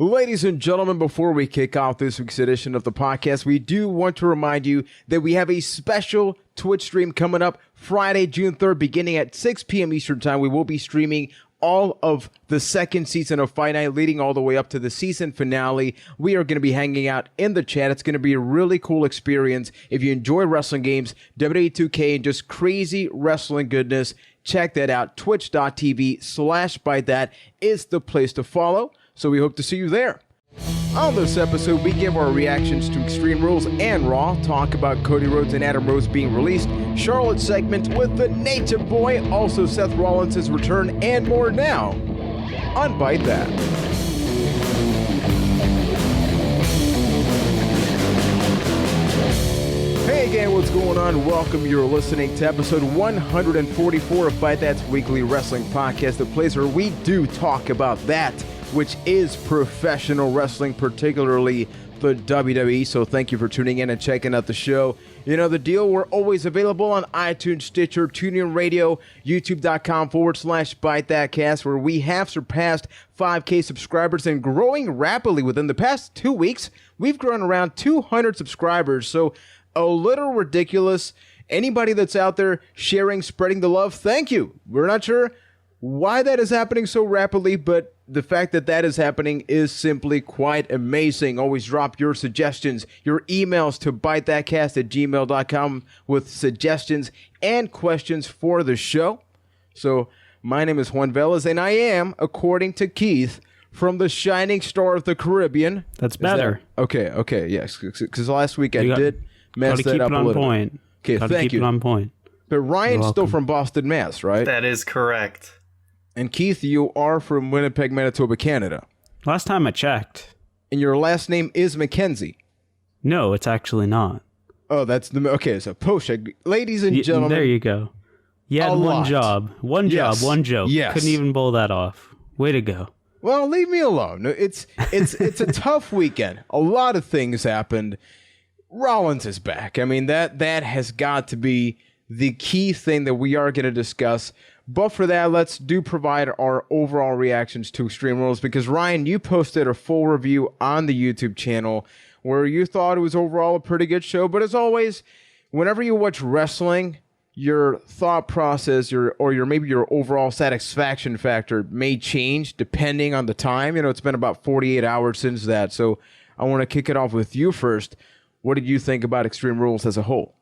Ladies and gentlemen, before we kick off this week's edition of the podcast, we do want to remind you that we have a special Twitch stream coming up Friday, June 3rd, beginning at 6 p.m. Eastern Time. We will be streaming all of the second season of Fight Night, leading all the way up to the season finale. We are going to be hanging out in the chat. It's going to be a really cool experience. If you enjoy wrestling games, WWE 2K, and just crazy wrestling goodness, check that out. Twitch.tv/Byte. That is the place to follow. So we hope to see you there. On this episode, we give our reactions to Extreme Rules and Raw, talk about Cody Rhodes and Adam Rose being released, Charlotte's segment with the Native Boy, also Seth Rollins' return, and more now on Byte That. Hey again, what's going on? Welcome. You're listening to episode 144 of Byte That's weekly wrestling podcast, the place where we do talk about that which is professional wrestling, particularly the WWE. So thank you for tuning in and checking out the show. You know the deal. We're always available on iTunes, Stitcher, TuneIn Radio, YouTube.com/ByteThatCast, where we have surpassed 5K subscribers and growing rapidly. Within the past 2 weeks, we've grown around 200 subscribers. So a little ridiculous. Anybody that's out there sharing, spreading the love, thank you. We're not sure why that is happening so rapidly, but the fact that that is happening is simply quite amazing. Always drop your suggestions, your emails to bytethatcast@gmail.com with suggestions and questions for the show. So my name is Juan Velez, and I am, according to Keith, from the Shining Star of the Caribbean. That's better. Okay, yes, because last week I did mess that up a little. Point. Okay, thank you. Keep it on point. But Ryan's still from Boston, Mass, right? That is correct. And Keith, you are from Winnipeg, Manitoba, Canada. Last time I checked. And your last name is Mackenzie. No, it's actually not. Oh, that's the... Okay, so Poshek. Ladies and gentlemen... There you go. You had one job. One job, one joke. Yes. Couldn't even pull that off. Way to go. Well, leave me alone. It's a tough weekend. A lot of things happened. Rollins is back. I mean, that has got to be the key thing that we are going to discuss. But for that, let's provide our overall reactions to Extreme Rules, because Ryan, you posted a full review on the YouTube channel where you thought it was overall a pretty good show. But as always, whenever you watch wrestling, your thought process, your overall satisfaction factor may change depending on the time. You know, it's been about 48 hours since that. So I want to kick it off with you first. What did you think about Extreme Rules as a whole?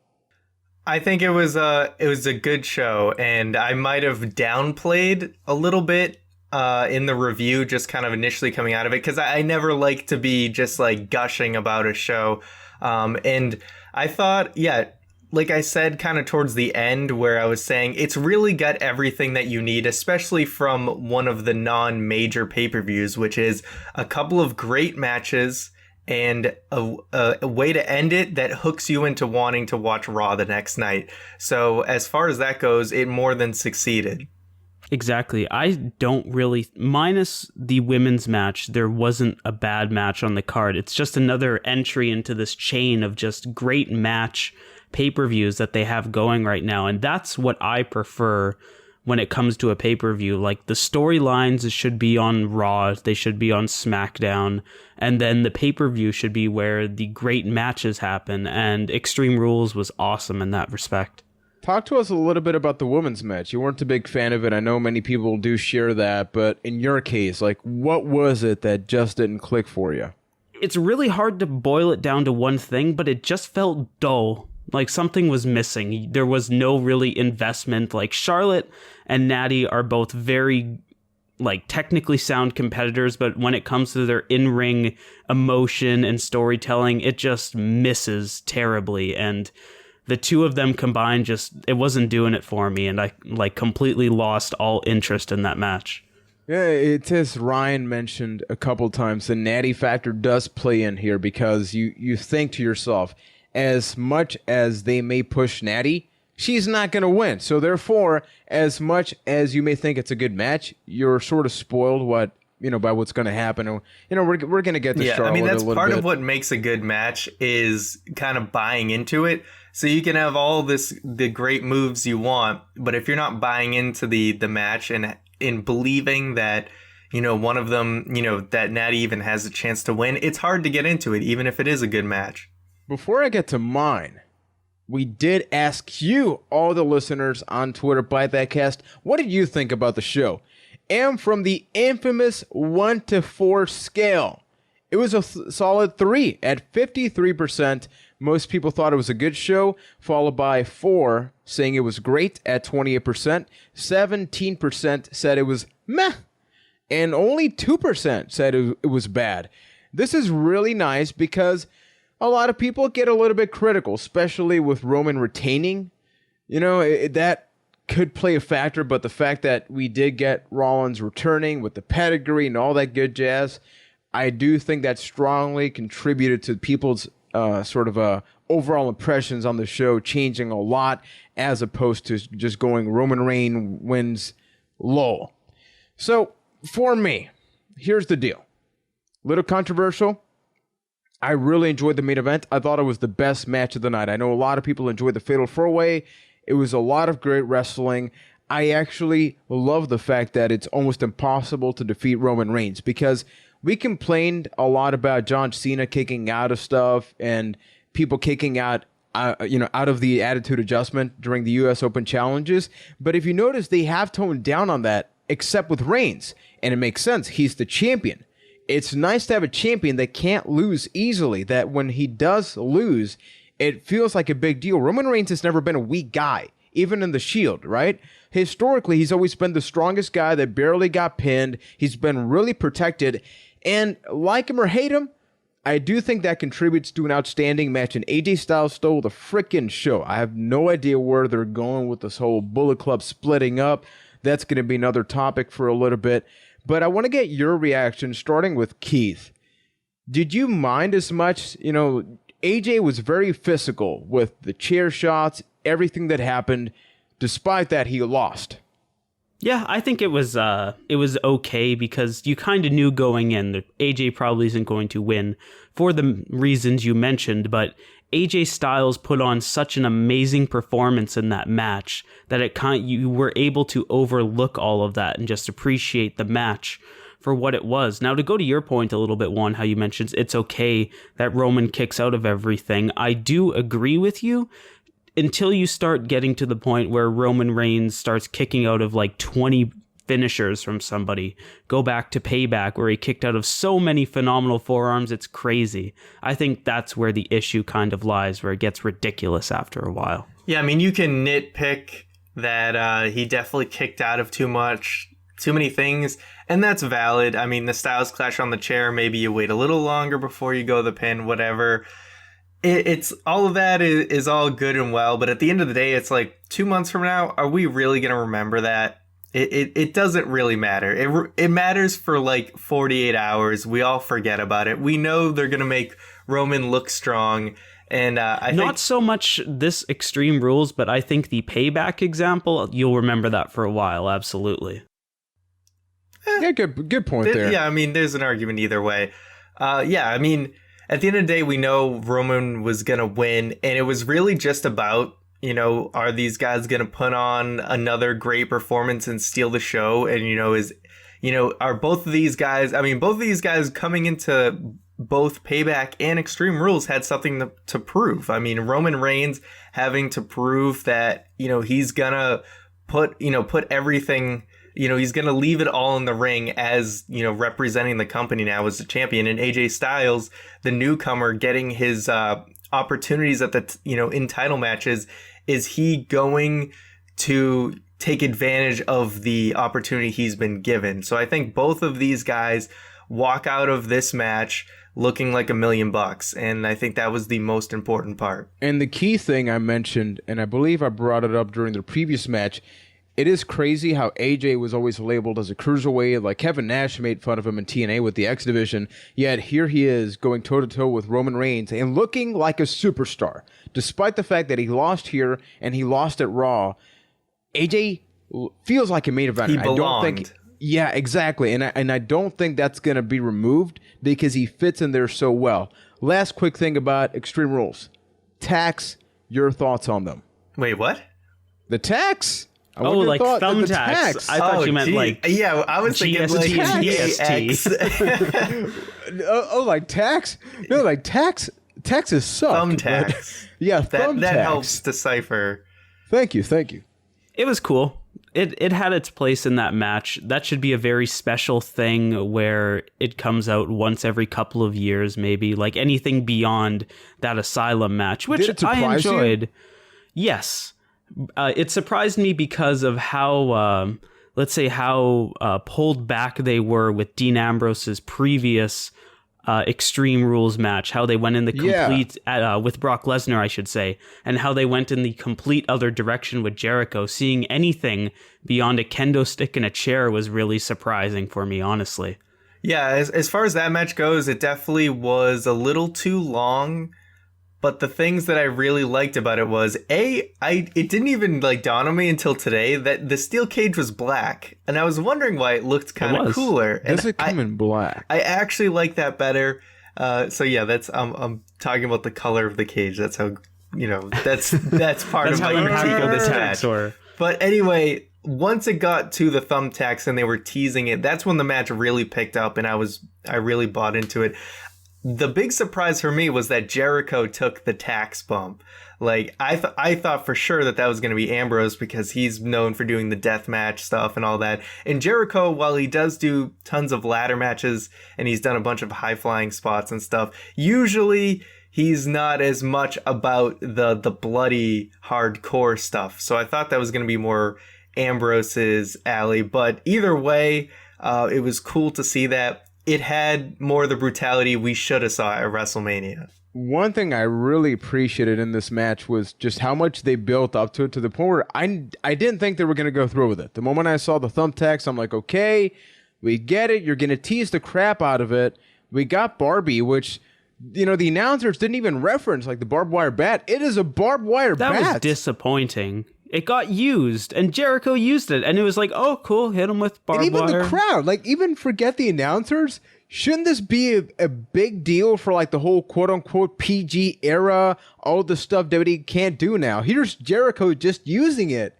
I think it was a good show, and I might have downplayed a little bit in the review, just kind of initially coming out of it, because I never like to be just like gushing about a show. And I thought, yeah, like I said, kind of towards the end where I was saying it's really got everything that you need, especially from one of the non-major pay-per-views, which is a couple of great matches and a way to end it that hooks you into wanting to watch Raw the next night. So as far as that goes, it more than succeeded. Exactly. I don't really, minus the women's match, there wasn't a bad match on the card. It's just another entry into this chain of just great match pay-per-views that they have going right now. And that's what I prefer when it comes to a pay-per-view. Like, the storylines should be on Raw, they should be on SmackDown, and then the pay-per-view should be where the great matches happen, and Extreme Rules was awesome in that respect. Talk to us a little bit about the women's match. You weren't a big fan of it. I know many people do share that, but in your case, like, what was it that just didn't click for you? It's really hard to boil it down to one thing, but it just felt dull. Like something was missing. There was no really investment. Like, Charlotte and Natty are both very, like, technically sound competitors, but when it comes to their in-ring emotion and storytelling, it just misses terribly. And the two of them combined, it wasn't doing it for me, and I like completely lost all interest in that match. Yeah, it's as Ryan mentioned a couple times, the Natty factor does play in here, because you think to yourself, as much as they may push Natty, she's not going to win. So therefore, as much as you may think it's a good match, you're sort of spoiled by what's going to happen. You know, we're going to get to Charlotte. I mean, that's a little part bit. of what makes a good match is kind of buying into it. So you can have all the great moves you want, but if you're not buying into the match and in believing that, one of them, that Natty even has a chance to win, it's hard to get into it, even if it is a good match. Before I get to mine, we did ask you, all the listeners on Twitter, Byte That Cast, what did you think about the show? And from the infamous 1 to 4 scale, it was a solid 3 at 53%. Most people thought it was a good show, followed by 4 saying it was great at 28%. 17% said it was meh, and only 2% said it was bad. This is really nice because a lot of people get a little bit critical, especially with Roman retaining. That could play a factor, but the fact that we did get Rollins returning with the pedigree and all that good jazz, I do think that strongly contributed to people's overall impressions on the show changing a lot, as opposed to just going Roman Reigns wins lull. So for me, here's the deal. Little controversial. I really enjoyed the main event. I thought it was the best match of the night. I know a lot of people enjoyed the Fatal 4-Way. It was a lot of great wrestling. I actually love the fact that it's almost impossible to defeat Roman Reigns, because we complained a lot about John Cena kicking out of stuff and people kicking out of the Attitude Adjustment during the U.S. Open challenges. But if you notice, they have toned down on that, except with Reigns. And it makes sense. He's the champion. It's nice to have a champion that can't lose easily, that when he does lose, it feels like a big deal. Roman Reigns has never been a weak guy, even in the Shield, right? Historically, he's always been the strongest guy that barely got pinned. He's been really protected. And like him or hate him, I do think that contributes to an outstanding match. And AJ Styles stole the freaking show. I have no idea where they're going with this whole Bullet Club splitting up. That's going to be another topic for a little bit. But I want to get your reaction, starting with Keith. Did you mind as much? AJ was very physical with the chair shots, everything that happened. Despite that, he lost. Yeah, I think it was okay, because you kind of knew going in that AJ probably isn't going to win for the reasons you mentioned, but AJ Styles put on such an amazing performance in that match that you were able to overlook all of that and just appreciate the match for what it was. Now, to go to your point a little bit, Juan, how you mentioned it's okay that Roman kicks out of everything, I do agree with you, until you start getting to the point where Roman Reigns starts kicking out of like 20 finishers from somebody. Go back to Payback, where he kicked out of so many phenomenal forearms, it's crazy. I think that's where the issue kind of lies, where it gets ridiculous after a while. Yeah, I mean, you can nitpick that he definitely kicked out of too many things, and that's valid. I mean, the Styles Clash on the chair, maybe you wait a little longer before you go the pin, whatever. It's all of that is all good and well, but at the end of the day, it's like 2 months from now, are we really going to remember that? It doesn't really matter. It matters for like 48 hours. We all forget about it. We know they're going to make Roman look strong. And I think not so much this Extreme Rules, but I think the Payback example, you'll remember that for a while. Absolutely. Yeah, good point there. Yeah, I mean, there's an argument either way. Yeah, I mean, at the end of the day, we know Roman was going to win, and it was really just about, are these guys going to put on another great performance and steal the show? And, are both of these guys, both of these guys coming into both Payback and Extreme Rules had something to prove. I mean, Roman Reigns having to prove that, he's going to put everything, he's going to leave it all in the ring as, representing the company now as the champion. And AJ Styles, the newcomer, getting his opportunities at the, in title matches. Is he going to take advantage of the opportunity he's been given? So I think both of these guys walk out of this match looking like $1 million. And I think that was the most important part. And the key thing I mentioned, and I believe I brought it up during the previous match, it is crazy how AJ was always labeled as a cruiserweight. Like Kevin Nash made fun of him in TNA with the X Division. Yet here he is going toe-to-toe with Roman Reigns and looking like a superstar. Despite the fact that he lost here and he lost at Raw, AJ feels like a main eventer. He belonged. I don't think, yeah, exactly. And I don't think that's going to be removed because he fits in there so well. Last quick thing about Extreme Rules. Tax, your thoughts on them. Wait, what? The tax? Oh, like thumbtacks. I thought you meant like yeah. I was thinking GST like and DST. like tax? No, like tax. Taxes suck. Thumbtacks. Yeah, that helps decipher. Thank you. It was cool. It had its place in that match. That should be a very special thing where it comes out once every couple of years, maybe, like anything beyond that Asylum match, which I enjoyed. You? Yes. It surprised me because of how, let's say, how pulled back they were with Dean Ambrose's previous Extreme Rules match, how they went in the complete with Brock Lesnar, I should say, and how they went in the complete other direction with Jericho. Seeing anything beyond a kendo stick and a chair was really surprising for me, honestly. Yeah, as far as that match goes, it definitely was a little too long. But the things that I really liked about it was, it didn't even like dawn on me until today that the steel cage was black. And I was wondering why it looked kind of cooler. Does it come in black? I actually like that better. So yeah, that's I'm talking about the color of the cage. That's how, that's part of my critique of this match. But anyway, once it got to the thumbtacks and they were teasing it, that's when the match really picked up and I really bought into it. The big surprise for me was that Jericho took the tax bump. Like, I thought for sure that was going to be Ambrose because he's known for doing the death match stuff and all that. And Jericho, while he does do tons of ladder matches and he's done a bunch of high-flying spots and stuff, usually he's not as much about the bloody hardcore stuff. So I thought that was going to be more Ambrose's alley. But either way, it was cool to see that. It had more of the brutality we should have saw at WrestleMania. One thing I really appreciated in this match was just how much they built up to it, to the point where I didn't think they were going to go through with it. The moment I saw the thumbtacks, I'm like, okay, we get it. You're going to tease the crap out of it. We got Barbie, which, the announcers didn't even reference like the barbed wire bat. It is a barbed wire bat. That was disappointing. It got used, and Jericho used it, and it was like, oh, cool, hit him with barbed wire. And even the crowd, like, even forget the announcers. Shouldn't this be a big deal for, like, the whole quote-unquote PG era, all the stuff WWE can't do now? Here's Jericho just using it,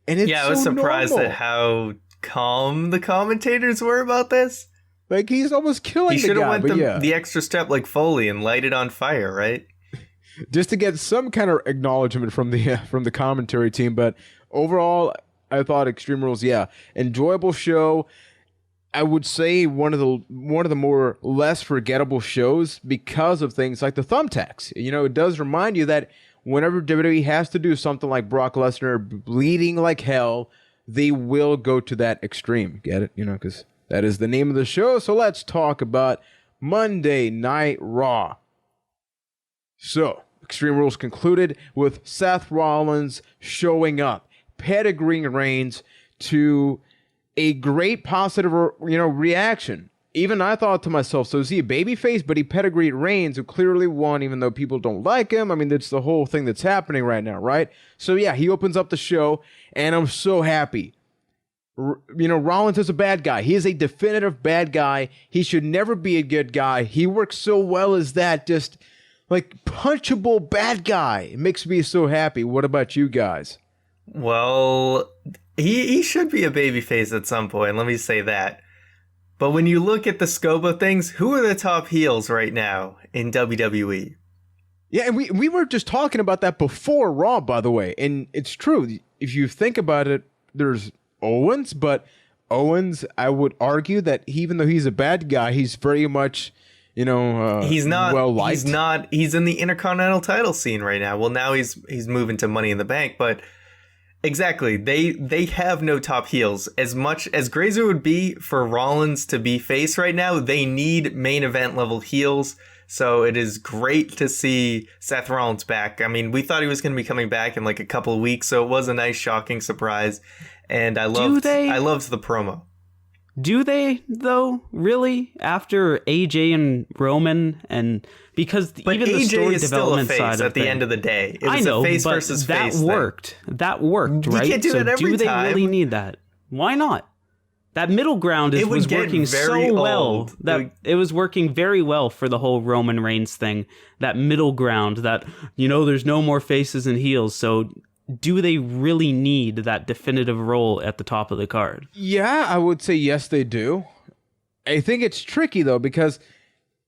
and it's I was surprised normal. at how calm the commentators were about this. Like, he's almost killing the guy. He should have went the extra step like Foley and light it on fire, right? Just to get some kind of acknowledgement from the commentary team. But overall, I thought Extreme Rules, enjoyable show. I would say one of the more less forgettable shows because of things like the thumbtacks. It does remind you that whenever WWE has to do something like Brock Lesnar bleeding like hell, they will go to that extreme. Get it? Because that is the name of the show. So let's talk about Monday Night Raw. So, Extreme Rules concluded with Seth Rollins showing up, pedigreeing Reigns to a great positive, reaction. Even I thought to myself, so is he a babyface? But he pedigreed Reigns, who clearly won, even though people don't like him. I mean, that's the whole thing that's happening right now, right? So yeah, he opens up the show, and I'm so happy. Rollins is a bad guy. He is a definitive bad guy. He should never be a good guy. He works so well as that, just like punchable bad guy. It makes me so happy. What about you guys? Well, he should be a babyface at some point. Let me say that. But when you look at the scope of things, who are the top heels right now in WWE? Yeah, and we were just talking about that before Raw, by the way. And it's true. If you think about it, there's Owens, but Owens, I would argue that even though he's a bad guy, he's very much... he's not well liked. He's in the Intercontinental title scene right now. Well, now he's moving to Money in the Bank, but exactly, they have no top heels. As much as great as it would be for Rollins to be face right now, they need main event level heels. So it is great to see Seth Rollins back. I mean, we thought he was going to be coming back in like a couple of weeks, so it was a nice, shocking surprise. And I loved the promo. Do they, though, really? After AJ and Roman, and because but even the AJ story is development still a face side at the end of the day. It was I know, a face but versus that face worked. That worked, right? You can't do that every do they time. really need that? Why not? That middle ground was working so well. It was working very well for the whole Roman Reigns thing. That middle ground, that there's no more faces and heels, so do they really need that definitive role at the top of the card? Yeah, I would say yes, they do. I think it's tricky, though, because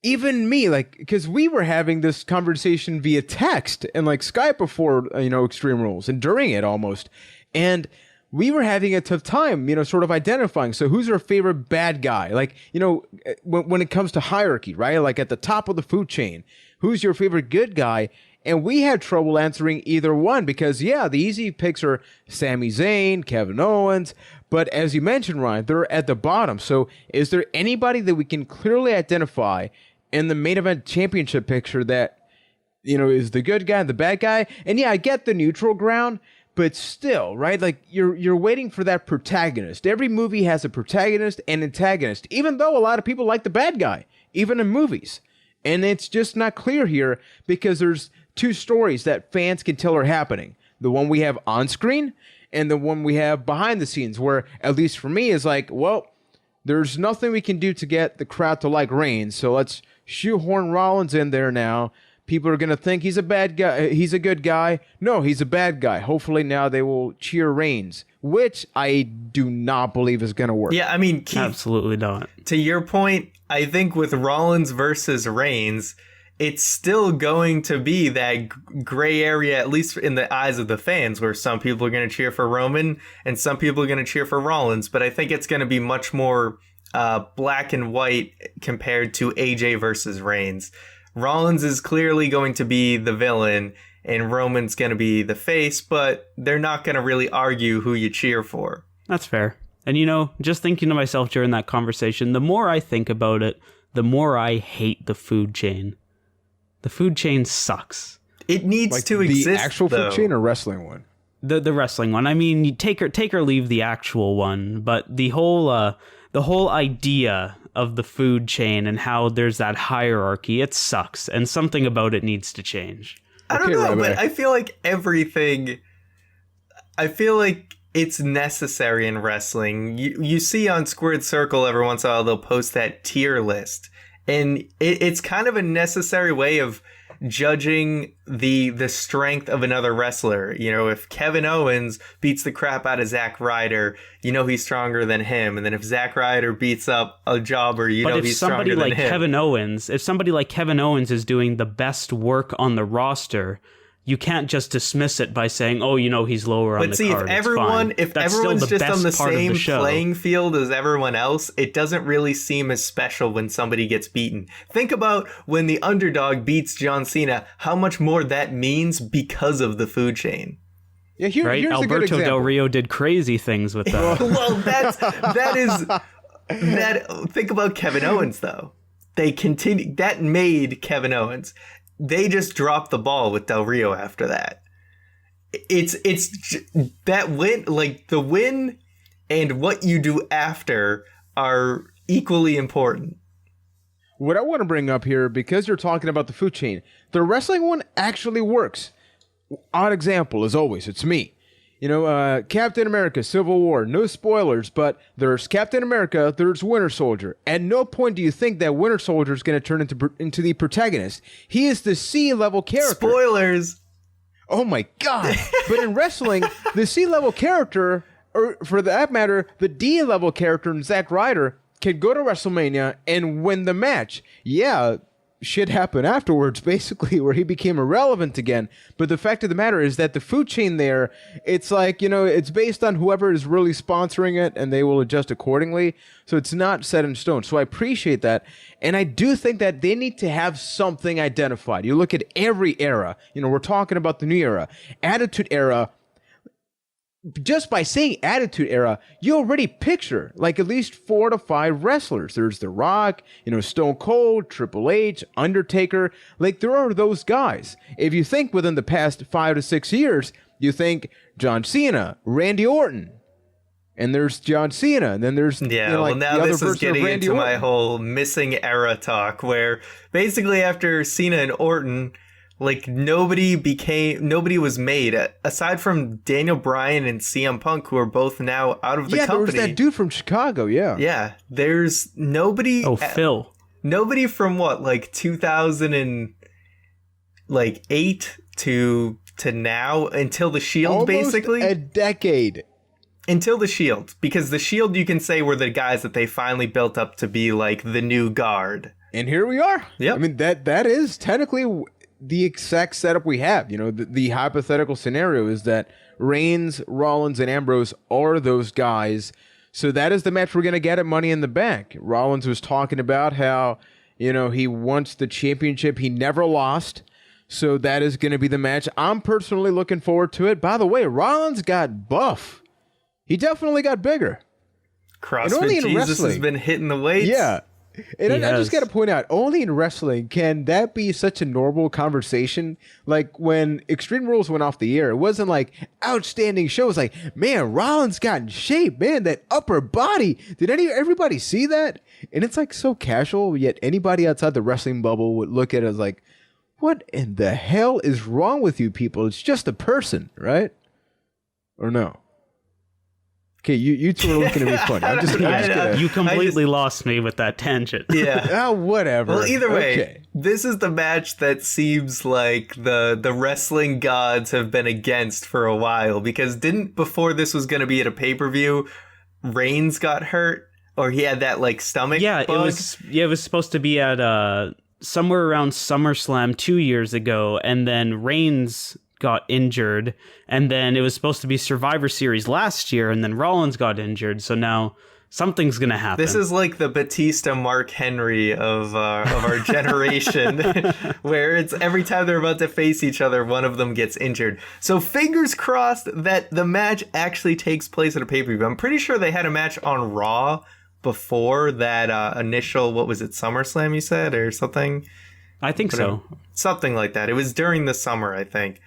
even me, like, because we were having this conversation via text and, like, Skype before, Extreme Rules, and during it almost. And we were having a tough time, sort of identifying. So who's our favorite bad guy? Like, when it comes to hierarchy, right? Like at the top of the food chain, who's your favorite good guy? And we had trouble answering either one because, yeah, the easy picks are Sami Zayn, Kevin Owens. But as you mentioned, Ryan, they're at the bottom. So is there anybody that we can clearly identify in the main event championship picture that, is the good guy, the bad guy? And yeah, I get the neutral ground. But still, right? Like you're waiting for that protagonist. Every movie has a protagonist and antagonist, even though a lot of people like the bad guy, even in movies. And it's just not clear here because there's two stories that fans can tell are happening. The one we have on screen and the one we have behind the scenes, where, at least for me, is like, well, there's nothing we can do to get the crowd to like Reigns, so let's shoehorn Rollins in there now. People are going to think he's a bad guy. He's a good guy. No, he's a bad guy. Hopefully now they will cheer Reigns, which I do not believe is going to work. Yeah, I mean, Keith, absolutely not. To your point, I think with Rollins versus Reigns, it's still going to be that gray area, at least in the eyes of the fans, where some people are going to cheer for Roman and some people are going to cheer for Rollins. But I think it's going to be much more black and white compared to AJ versus Reigns. Rollins is clearly going to be the villain and Roman's going to be the face, but they're not going to really argue who you cheer for. That's fair. And, just thinking to myself during that conversation, the more I think about it, the more I hate the food chain. The food chain sucks. It needs to exist, the actual though. Food chain or wrestling one? The wrestling one. I mean, you take or leave the actual one, but the whole idea of the food chain and how there's that hierarchy, it sucks, and something about it needs to change. I don't know, but I feel like it's necessary in wrestling. You see on Squared Circle every once in a while they'll post that tier list, and it's kind of a necessary way of judging the strength of another wrestler. If Kevin Owens beats the crap out of Zack Ryder, he's stronger than him. And then if Zack Ryder beats up a jobber, he's stronger than him. If somebody like Kevin Owens is doing the best work on the roster, you can't just dismiss it by saying, oh, he's lower on the card. But see, if everyone's just on the same playing field as everyone else, it doesn't really seem as special when somebody gets beaten. Think about when the underdog beats John Cena, how much more that means because of the food chain. Yeah, here's Alberto a good example. Del Rio did crazy things with that. Well, think about Kevin Owens, though. That made Kevin Owens. They just dropped the ball with Del Rio after that. It's that win, like the win and what you do after are equally important. What I want to bring up here, because you're talking about the food chain, the wrestling one actually works. Odd example, as always, it's me. Captain America, Civil War, no spoilers, but there's Captain America, there's Winter Soldier. At no point do you think that Winter Soldier is going to turn into the protagonist. He is the C-level character. Spoilers! Oh my God. But in wrestling, the C-level character, or for that matter, the D-level character in Zack Ryder, can go to WrestleMania and win the match. Yeah, shit happened afterwards, basically, where he became irrelevant again. But the fact of the matter is that the food chain there, it's like, it's based on whoever is really sponsoring it, and they will adjust accordingly. So it's not set in stone. So I appreciate that. And I do think that they need to have something identified. You look at every era. We're talking about the new era. Attitude Era. Just by saying Attitude Era, you already picture like at least 4 to 5 wrestlers. There's The Rock, Stone Cold, Triple H, Undertaker. Like, there are those guys. If you think within the past 5 to 6 years, you think John Cena, Randy Orton, and there's John Cena, and then there's now this is getting into my whole missing era talk, where basically after Cena and Orton, like nobody was made aside from Daniel Bryan and CM Punk, who are both now out of the company. Yeah, there was that dude from Chicago. Yeah. There's nobody. Oh, Phil. Nobody from 2008 to to now until the Shield, Almost basically. a decade. Until the Shield, because the Shield, you can say, were the guys that they finally built up to be like the new guard. And here we are. Yep. I mean, that is technically the exact setup we have. You know, the hypothetical scenario is that Reigns, Rollins, and Ambrose are those guys. So that is the match we're going to get at Money in the Bank. Rollins was talking about how, you know, he wants the championship. He never lost. So that is going to be the match. I'm personally looking forward to it. By the way, Rollins got buff. He definitely got bigger. CrossFit Jesus has been hitting the weights. Yeah. And I just got to point out, only in wrestling can that be such a normal conversation. Like when Extreme Rules went off the air, it wasn't like outstanding show. It was like, man, Rollins got in shape, man, that upper body. Did everybody see that? And it's like so casual, yet anybody outside the wrestling bubble would look at it as like, what in the hell is wrong with you people? It's just a person, right? Or no? Okay, you two are looking at me funny. I'm just gonna. You completely lost me with that tangent. Yeah. Whatever. Well, either way, okay. This is the match that seems like the wrestling gods have been against for a while, because before this was going to be at a pay-per-view, Reigns got hurt, or he had that like stomach bug? It was supposed to be at somewhere around SummerSlam 2 years ago, and then Reigns got injured, and then it was supposed to be Survivor Series last year, and then Rollins got injured, so now something's gonna happen. This is like the Batista Mark Henry of our generation, where it's every time they're about to face each other, one of them gets injured. So fingers crossed that the match actually takes place at a pay-per-view. I'm pretty sure they had a match on Raw before that initial, what was it, SummerSlam you said, or something? I think so. Something like that. It was during the summer, I think.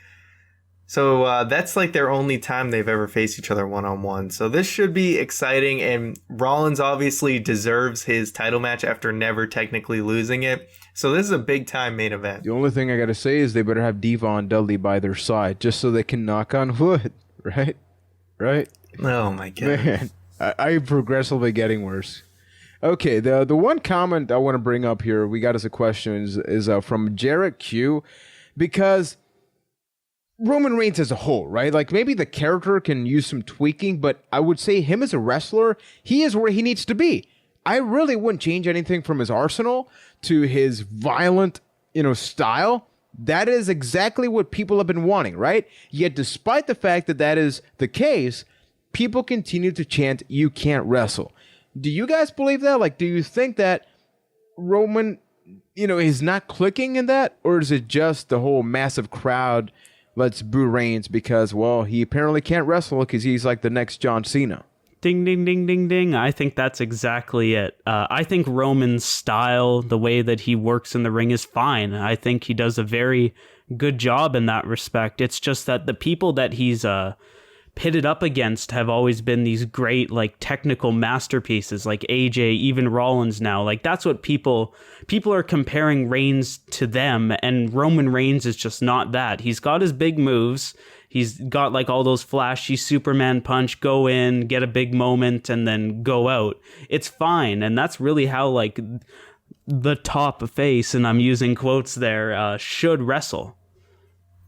So that's like their only time they've ever faced each other one-on-one. So this should be exciting, and Rollins obviously deserves his title match after never technically losing it. So this is a big-time main event. The only thing I got to say is they better have Devon Dudley by their side just so they can knock on wood, right? Right? Oh, my God. Man, I'm progressively getting worse. Okay, the one comment I want to bring up here, we got as a question, is from Jarrett Q, because Roman Reigns as a whole, right? Like maybe the character can use some tweaking, but I would say him as a wrestler, he is where he needs to be. I really wouldn't change anything from his arsenal to his violent, style. That is exactly what people have been wanting, right? Yet despite the fact that that is the case, people continue to chant, "You can't wrestle." Do you guys believe that? Like, do you think that Roman, is not clicking in that? Or is it just the whole massive crowd let's boo Reigns because, well, he apparently can't wrestle because he's like the next John Cena? Ding, ding, ding, ding, ding. I think that's exactly it. I think Roman's style, the way that he works in the ring is fine. I think he does a very good job in that respect. It's just that the people that he's pitted up against have always been these great, like, technical masterpieces, like AJ, even Rollins now. Like, that's what people are comparing Reigns to them, and Roman Reigns is just not that. He's got his big moves. He's got, like, all those flashy Superman punch, go in, get a big moment, and then go out. It's fine, and that's really how, like, the top face, and I'm using quotes there, should wrestle.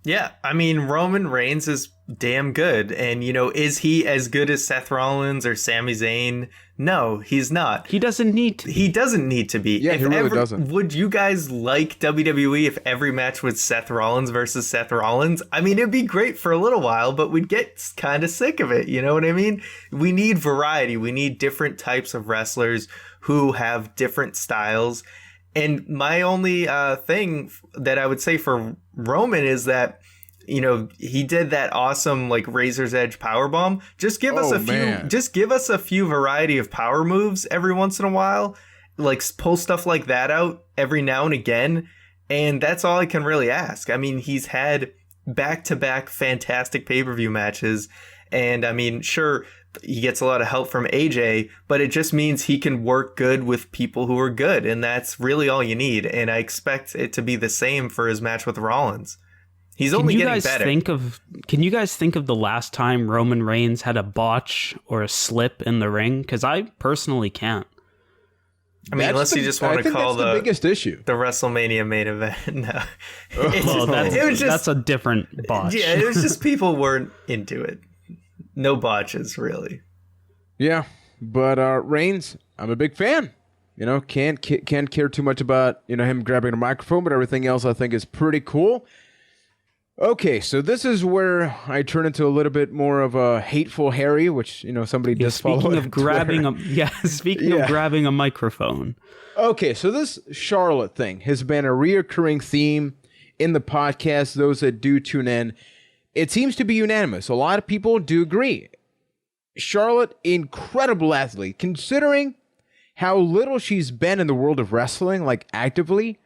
Yeah, I mean, Roman Reigns is damn good. And, is he as good as Seth Rollins or Sami Zayn? No, he's not. He doesn't need to. He doesn't need to be. Yeah, he really doesn't. Would you guys like WWE if every match was Seth Rollins versus Seth Rollins? I mean, it'd be great for a little while, but we'd get kind of sick of it. You know what I mean? We need variety. We need different types of wrestlers who have different styles. And my only thing that I would say for Roman is that, he did that awesome like Razor's Edge powerbomb. Just give us a few variety of power moves every once in a while. Like pull stuff like that out every now and again. And that's all I can really ask. I mean, he's had back-to-back fantastic pay-per-view matches. And I mean, sure, he gets a lot of help from AJ, but it just means he can work good with people who are good. And that's really all you need. And I expect it to be the same for his match with Rollins. He's only getting better. Can you guys think of the last time Roman Reigns had a botch or a slip in the ring? Because I personally can't. I mean, unless you just want to call the biggest issue, the WrestleMania main event. No, that's a different botch. Yeah, it was just people weren't into it. No botches, really. Yeah, but Reigns, I'm a big fan. You know, can't care too much about him grabbing a microphone, but everything else I think is pretty cool. Okay, so this is where I turn into a little bit more of a hateful Harry, which somebody does follow. Speaking of grabbing of grabbing a microphone. Okay, so this Charlotte thing has been a reoccurring theme in the podcast. Those that do tune in, it seems to be unanimous. A lot of people do agree. Charlotte, incredible athlete, considering how little she's been in the world of wrestling, like actively.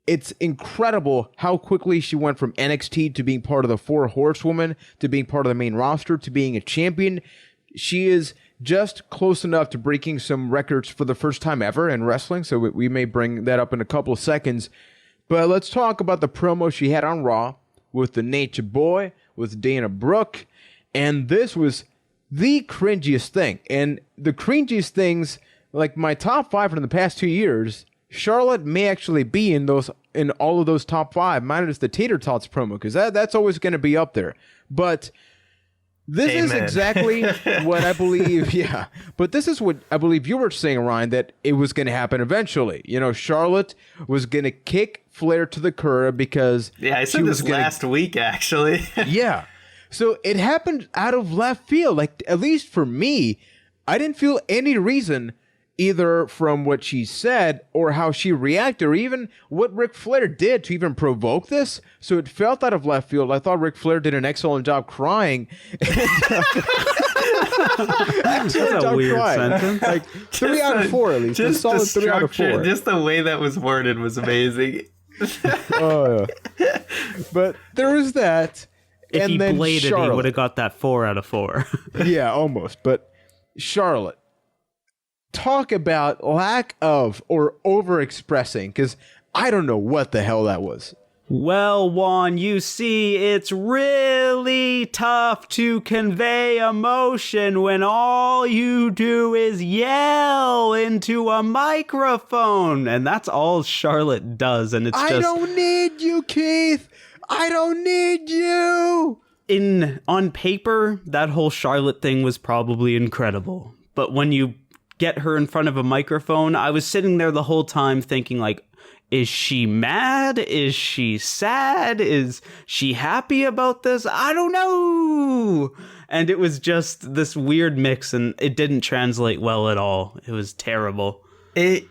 It's incredible how quickly she went from NXT to being part of the Four Horsewomen, to being part of the main roster, to being a champion. She is just close enough to breaking some records for the first time ever in wrestling, so we may bring that up in a couple of seconds. But let's talk about the promo she had on Raw with the Nature Boy, with Dana Brooke, and this was the cringiest thing. And the cringiest things, like my top 5 from the past 2 years, Charlotte may actually be in all of those top 5, minus the Tater Tots promo, because that's always going to be up there. But this is exactly what I believe. Yeah, but this is what I believe you were saying, Ryan, that it was going to happen eventually. Charlotte was going to kick Flair to the curb because I said this last week, actually. Yeah, so it happened out of left field. Like, at least for me, I didn't feel any reason, either from what she said or how she reacted or even what Ric Flair did to even provoke this. So it felt out of left field. I thought Ric Flair did an excellent job crying. That's a weird sentence. Like 3 out of 4 at least. Just a solid 3 out of 4. Just the way that was worded was amazing. Oh, yeah. But there was that. If and he then bladed, Charlotte. he would have got that 4 out of 4. Yeah, almost. But Charlotte. Talk about lack of or over-expressing, because I don't know what the hell that was. Well, Juan, you see, it's really tough to convey emotion when all you do is yell into a microphone. And that's all Charlotte does. And it's I don't need you, Keith. I don't need you. On paper, that whole Charlotte thing was probably incredible. But when you get her in front of a microphone, I was sitting there the whole time thinking, like, is she mad? Is she sad? Is she happy about this? I don't know. And it was just this weird mix, and it didn't translate well at all. It was terrible. It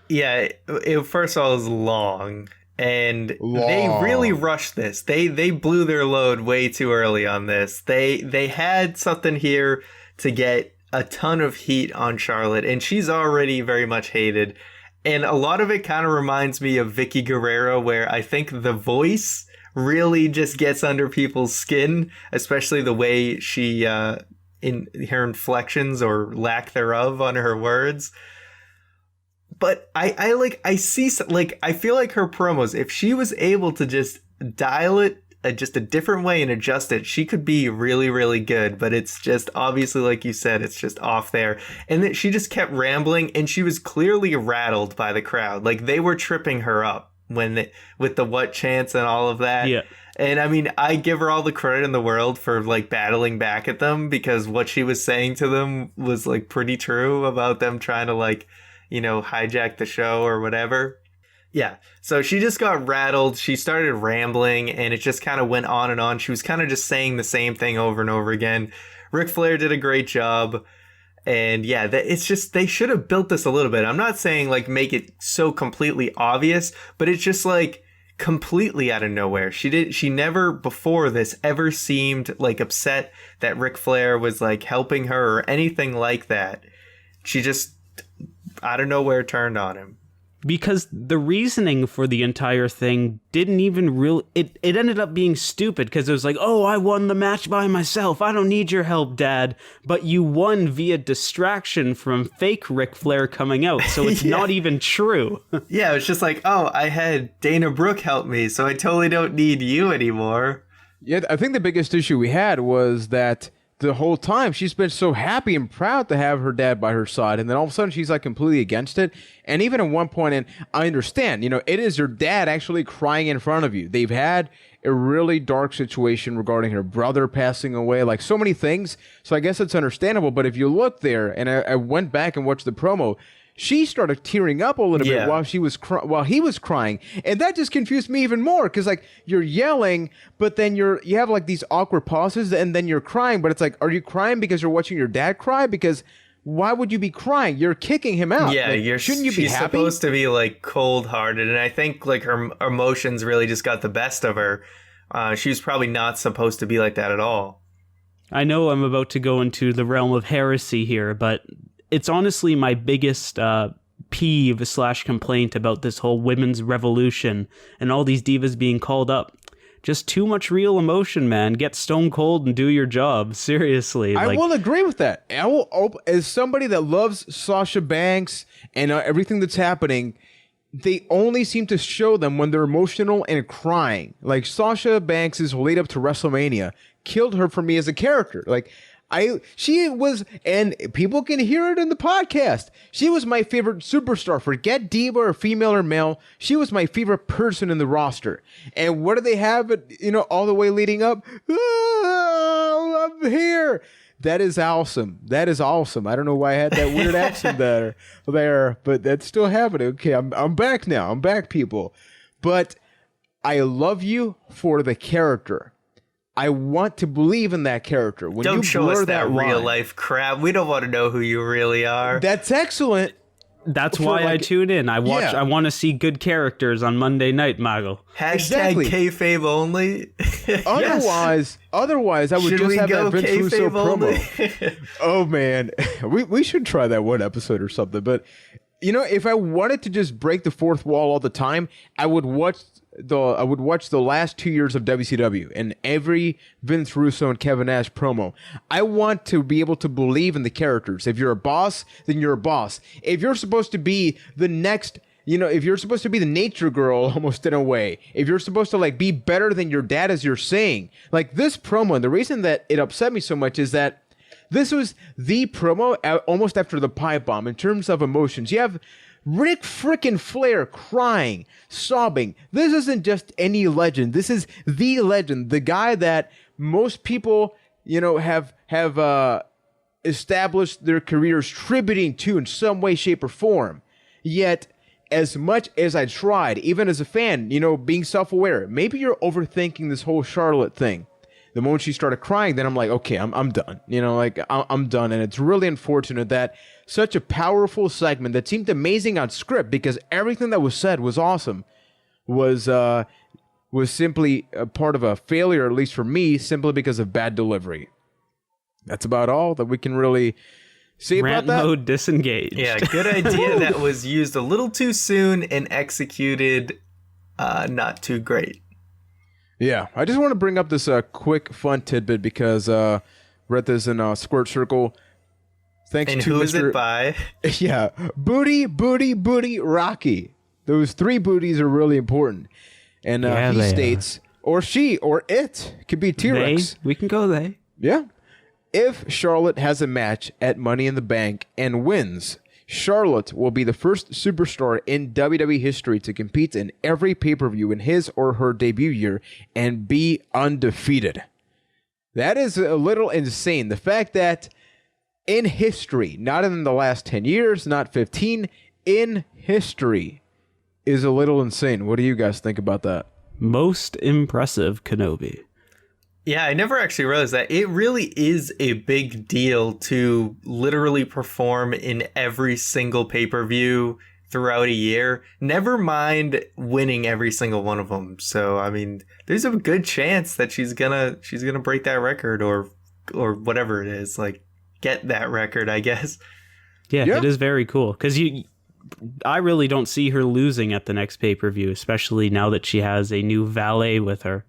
first of all, is long. And they really rushed this. They blew their load way too early on this. They had something here to get a ton of heat on Charlotte, and she's already very much hated. And a lot of it kind of reminds me of Vicky Guerrero, where I think the voice really just gets under people's skin, especially the way she, in her inflections or lack thereof on her words. But I feel like her promos, if she was able to just dial it just a different way and adjust it, she could be really, really good. But it's just obviously, like you said, it's just off there. And then she just kept rambling, and she was clearly rattled by the crowd. Like, they were tripping her up with the what chants and all of that. Yeah. And I mean, I give her all the credit in the world for like battling back at them, because what she was saying to them was like pretty true about them trying to like, hijack the show or whatever. Yeah, so she just got rattled. She started rambling, and it just kind of went on and on. She was kind of just saying the same thing over and over again. Ric Flair did a great job. And yeah, it's just, they should have built this a little bit. I'm not saying like make it so completely obvious, but it's just like completely out of nowhere. She never before this ever seemed like upset that Ric Flair was like helping her or anything like that. She just out of nowhere turned on him. Because the reasoning for the entire thing didn't even really... It ended up being stupid, because it was like, oh, I won the match by myself. I don't need your help, Dad. But you won via distraction from fake Ric Flair coming out, so it's not even true. Yeah, it's just like, oh, I had Dana Brooke help me, so I totally don't need you anymore. Yeah, I think the biggest issue we had was that the whole time she's been so happy and proud to have her dad by her side, and then all of a sudden she's like completely against it. And even at one point, and I understand, it is your dad actually crying in front of you. They've had a really dark situation regarding her brother passing away, like so many things. So I guess it's understandable. But if you look there, and I went back and watched the promo, she started tearing up a little bit while he was crying, and that just confused me even more because like you're yelling, but then you have like these awkward pauses, and then you're crying. But it's like, are you crying because you're watching your dad cry? Because why would you be crying? You're kicking him out. Yeah, like, shouldn't you be happy? She's supposed to be like cold-hearted, and I think like her emotions really just got the best of her. She was probably not supposed to be like that at all. I know I'm about to go into the realm of heresy here, but it's honestly my biggest peeve/complaint about this whole women's revolution and all these divas being called up. Just too much real emotion, man. Get stone cold and do your job. Seriously. I will agree with that. As somebody that loves Sasha Banks and everything that's happening, they only seem to show them when they're emotional and crying. Like Sasha Banks' lead up to WrestleMania killed her for me as a character. Like she was, and people can hear it in the podcast. She was my favorite superstar. Forget diva or female or male. She was my favorite person in the roster. And what do they have? All the way leading up. Oh, I'm here. That is awesome. That is awesome. I don't know why I had that weird accent there, but that's still happening. Okay, I'm back now. I'm back, people. But I love you for the character. I want to believe in that character. When don't you show us that line, real life crap. We don't want to know who you really are. That's excellent. That's why I tune in. I watch. Yeah. I want to see good characters on Monday night, Mago. Hashtag kayfabe only. Otherwise, I would just have that Vince Russo promo. Oh man, we should try that one episode or something. But if I wanted to just break the fourth wall all the time, I would watch the last 2 years of WCW and every Vince Russo and Kevin Nash promo. I want to be able to believe in the characters. If you're a boss, then you're a boss. If you're supposed to be the next, if you're supposed to be the nature girl almost in a way, if you're supposed to like be better than your dad as you're saying, like this promo, and the reason that it upset me so much is that this was the promo almost after the pipe bomb in terms of emotions. You have Ric frickin' Flair crying, sobbing. This isn't just any legend. This is the legend, the guy that most people, have established their careers tributing to in some way, shape, or form. Yet, as much as I tried, even as a fan, being self-aware, maybe you're overthinking this whole Charlotte thing. The moment she started crying, then I'm like, okay, I'm done. I'm done. And it's really unfortunate that such a powerful segment that seemed amazing on script because everything that was said was awesome was simply a part of a failure, at least for me, simply because of bad delivery. That's about all that we can really see Rant about that. Mode disengaged. Yeah, good idea that was used a little too soon and executed not too great. Yeah, I just want to bring up this quick fun tidbit because read this in Squirt Circle. Thanks and to who Mr. is it by? Yeah, Booty Rocky. Those three booties are really important. And he states, or she, or it, could be T-Rex. They? We can go they. Yeah. If Charlotte has a match at Money in the Bank and wins, Charlotte will be the first superstar in WWE history to compete in every pay-per-view in his or her debut year and be undefeated. That is a little insane. The fact that in history, not in the last 10 years, not 15, in history is a little insane. What do you guys think about that? Most impressive, Kenobi. Yeah, I never actually realized that. It really is a big deal to literally perform in every single pay-per-view throughout a year. Never mind winning every single one of them. So, I mean, there's a good chance that she's gonna break that record or whatever it is. Like, get that record, I guess. Yeah. It is very cool because I really don't see her losing at the next pay-per-view, especially now that she has a new valet with her.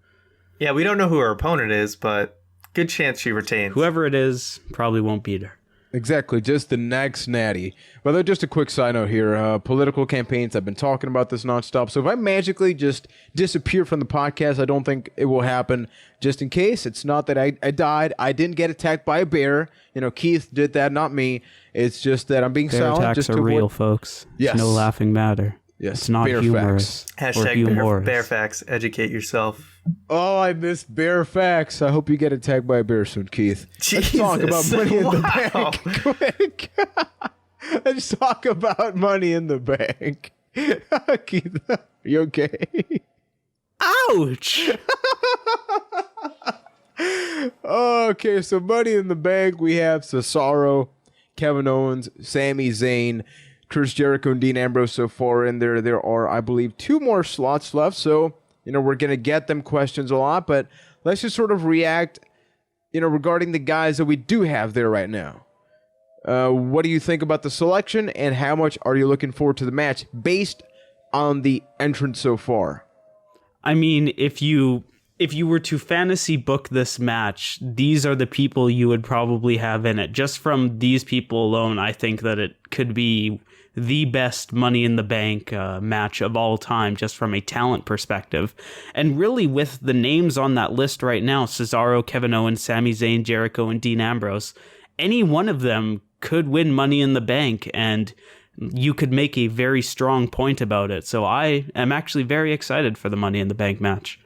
Yeah, we don't know who her opponent is, but good chance she retains. Whoever it is probably won't beat her. Exactly, just the next natty. By the way, just a quick side note here. Political campaigns, I've been talking about this nonstop. So if I magically just disappear from the podcast, I don't think it will happen. Just in case, it's not that I died. I didn't get attacked by a bear. Keith did that, not me. It's just that I'm being Bear silent. attacks Just are to real, avoid... folks. Yes. It's no laughing matter. Yes, it's not bear humorous. facts. Or Hashtag humorous. bear facts. Educate yourself. Oh, I missed bear facts. I hope you get attacked by a bear soon, Keith. Jesus. Let's talk about money in the Wow. bank quick. Let's talk about money in the bank. Keith, are you okay? Ouch! Okay, so money in the bank. We have Cesaro, Kevin Owens, Sami Zayn, Chris Jericho, and Dean Ambrose so far in there. There are, I believe, 2 more slots left. So, we're going to get them questions a lot, but let's just sort of react, regarding the guys that we do have there right now. What do you think about the selection, and how much are you looking forward to the match based on the entrance so far? I mean, if you were to fantasy book this match, these are the people you would probably have in it. Just from these people alone, I think that it could be the best Money in the Bank match of all time, just from a talent perspective. And really, with the names on that list right now, Cesaro, Kevin Owens, Sami Zayn, Jericho, and Dean Ambrose, any one of them could win Money in the Bank, and you could make a very strong point about it. So I am actually very excited for the Money in the Bank match.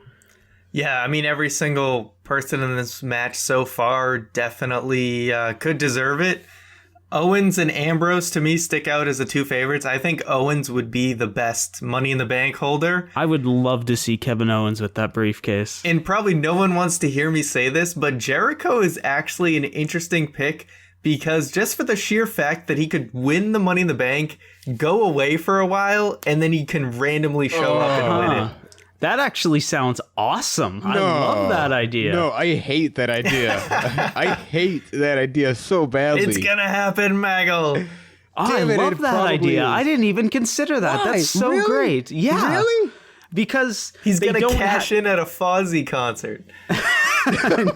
Yeah, I mean, every single person in this match so far definitely could deserve it. Owens and Ambrose, to me, stick out as the 2 favorites. I think Owens would be the best Money in the Bank holder. I would love to see Kevin Owens with that briefcase. And probably no one wants to hear me say this, but Jericho is actually an interesting pick because just for the sheer fact that he could win the Money in the Bank, go away for a while, and then he can randomly show up and win it. That actually sounds awesome. I love that idea. No, I hate that idea. I hate that idea so badly. It's gonna happen, Maggle. I Damn it, love it that probably idea. is. I didn't even consider that. Why? That's so Really? great. Yeah. Really? Because He's they gonna don't cash in at a Fozzy concert.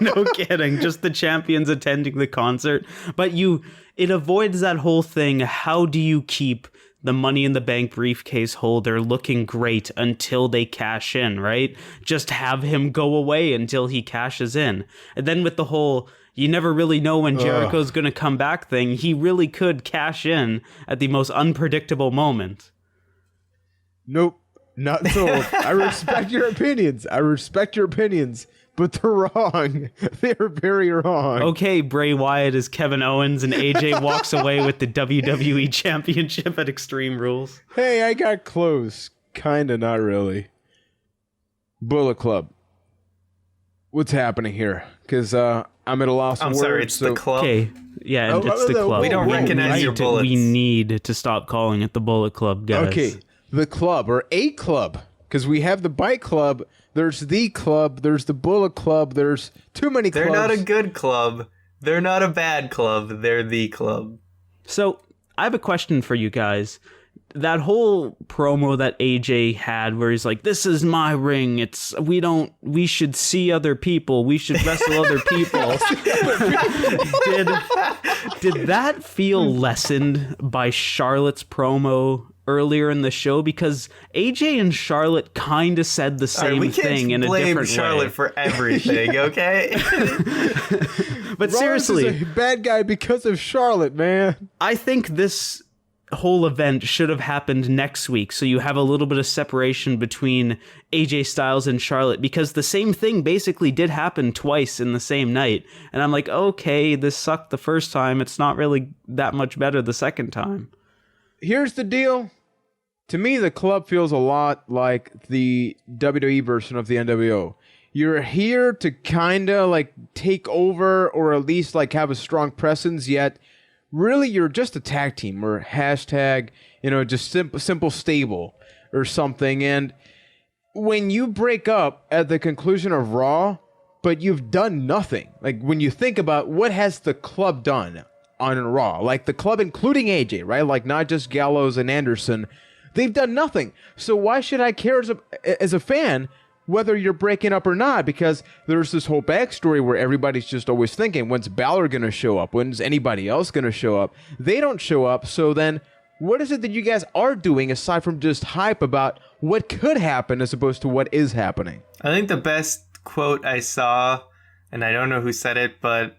No kidding. Just the champions attending the concert. But it avoids that whole thing. How do you keep the Money in the Bank briefcase holder looking great until they cash in, right? Just have him go away until he cashes in. And then with the whole, you never really know when Jericho's going to come back thing, he really could cash in at the most unpredictable moment. Nope, not sold. I respect your opinions. But they're wrong. They're very wrong. Okay, Bray Wyatt is Kevin Owens and AJ walks away with the WWE Championship at Extreme Rules. Hey, I got close. Kinda, not really. Bullet Club. What's happening here? Because I'm at a loss of I'm words. sorry, it's the club. Okay, yeah, and it's the club. We don't recognize your bullets. We need to stop calling it the Bullet Club, guys. Okay, the club, or a club. Because we have the Byte Club, there's the club, there's the Bullet Club, there's too many clubs. They're not a good club. They're not a bad club. They're the club. So, I have a question for you guys. That whole promo that AJ had where he's like, this is my ring. We should see other people. We should wrestle other people. Did that feel lessened by Charlotte's promo earlier in the show? Because AJ and Charlotte kind of said the same thing in a different way. We can't blame Charlotte for everything, okay? But Rollins seriously, is a bad guy because of Charlotte, man. I think this whole event should have happened next week, so you have a little bit of separation between AJ Styles and Charlotte, because the same thing basically did happen twice in the same night. And I'm like, okay, this sucked the first time. It's not really that much better the second time. Here's the deal. To me, the club feels a lot like the WWE version of the NWO. You're here to kind of like take over, or at least like have a strong presence, yet really you're just a tag team, or hashtag, just simple stable or something. And when you break up at the conclusion of Raw, but you've done nothing, like when you think about what has the club done on Raw, like the club including AJ, right? Like not just Gallows and Anderson, they've done nothing. So why should I care as a fan whether you're breaking up or not, because there's this whole backstory where everybody's just always thinking, when's Balor going to show up? When's anybody else going to show up? They don't show up. So then what is it that you guys are doing aside from just hype about what could happen as opposed to what is happening? I think the best quote I saw, and I don't know who said it, but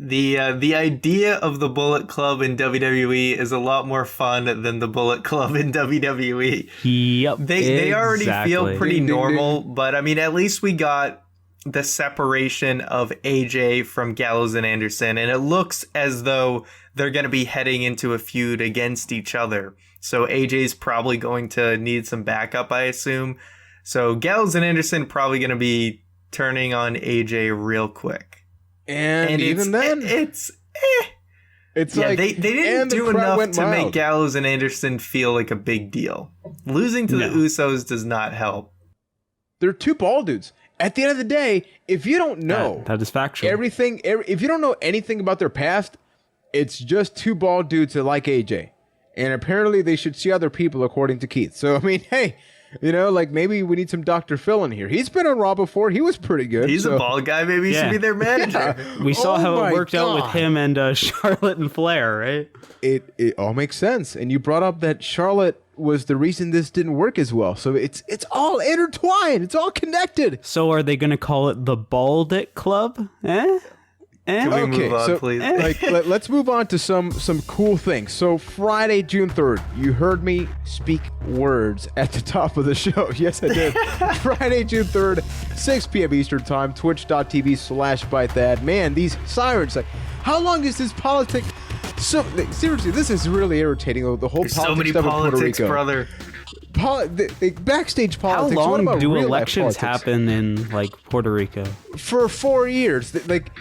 the idea of the Bullet Club in WWE is a lot more fun than the Bullet Club in WWE. Yep. They already feel pretty Ding, ding, normal, but I mean, at least we got the separation of AJ from Gallows and Anderson, and it looks as though they're going to be heading into a feud against each other. So AJ's probably going to need some backup, I assume. So Gallows and Anderson probably going to be turning on AJ real quick. And even then, it's like they didn't and the do crowd enough went to mild. make Gallows and Anderson feel like a big deal. Losing to the Usos does not help. They're two bald dudes. At the end of the day, if you don't know that is factual. if you don't know anything about their past, it's just two bald dudes that like AJ. And apparently they should see other people, according to Keith. So, I mean, hey, you know, like maybe we need some Dr. Phil in here. He's been on Raw before. He was pretty good. He's a bald guy. Maybe he should be their manager. We saw how my it worked out with God. him and Charlotte and Flair, right? It all makes sense. And you brought up that Charlotte was the reason this didn't work as well. So it's all intertwined. It's all connected. So are they going to call it the Baldic Club? Can we move on, so please? Let's move on to some cool things. So Friday, June 3rd, you heard me speak words at the top of the show. Yes, I did. Friday, June 3rd, 6 p.m. Eastern Time, twitch.tv/ByteThat. Man, these sirens, like, how long is this politic? So seriously, this is really irritating. The whole There's politics so many stuff in Puerto politics, Rico. brother. The backstage How politics. What long about do real-life elections politics? happen in like Puerto Rico? For 4 years. Like,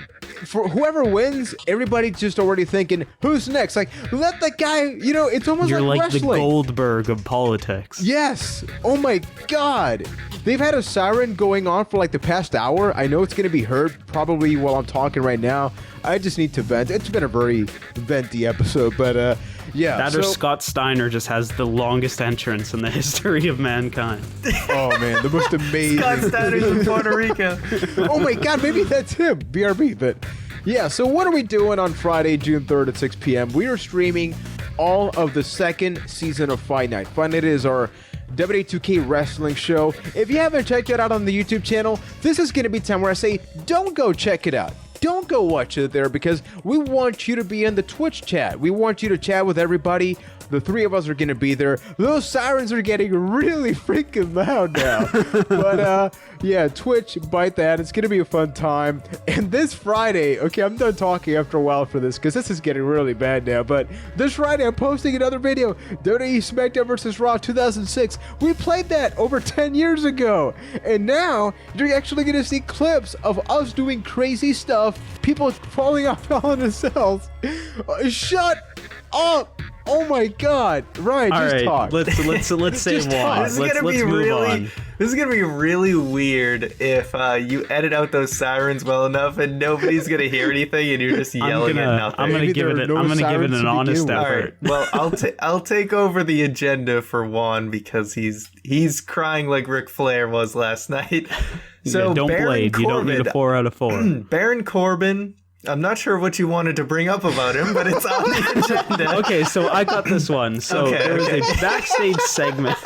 for whoever wins, everybody's just already thinking, who's next? Like, let the guy, you know, it's almost You're like the wrestling. Goldberg of politics. Yes. Oh my God. They've had a siren going on for like the past hour. I know it's going to be heard probably while I'm talking right now. I just need to vent. It's been a very venty episode, but yeah. That or Scott Steiner just has the longest entrance in the history of mankind. Oh man, the most amazing. Scott Steiner's in Puerto Rico. Oh my God, maybe that's him, BRB. But yeah, so what are we doing on Friday, June 3rd at 6 p.m.? We are streaming all of the second season of Fight Night. Fight Night is our WWE 2K wrestling show. If you haven't checked it out on the YouTube channel, this is going to be time where I say, don't go check it out. Don't go watch it there because we want you to be in the Twitch chat. We want you to chat with everybody. The three of us are going to be there. Those sirens are getting really freaking loud now. But yeah, Twitch, Byte That. It's going to be a fun time. And this Friday, okay, I'm done talking after a while for this because this is getting really bad now. But this Friday, I'm posting another video. WWE SmackDown vs. Raw 2006. We played that over 10 years ago. And now you're actually going to see clips of us doing crazy stuff. People falling off Hell in a Cells. Shut up. Oh my God! Ryan, All just right, talk. let's say Just one. talk. This is Let's gonna be move really. on. This is gonna be really weird if you edit out those sirens well enough and nobody's gonna hear anything and you're just yelling at nothing. I'm gonna Maybe give there it. are no I'm gonna give it sirens an to honest begin with. All effort. right. Well, I'll take over the agenda for Juan because he's crying like Ric Flair was last night. So Yeah, don't Baron blade. You don't need Corbin- a 4 out of 4. Baron Corbin. I'm not sure what you wanted to bring up about him, but it's on the agenda. Okay, so I got this one. So Okay, there was okay. a backstage segment.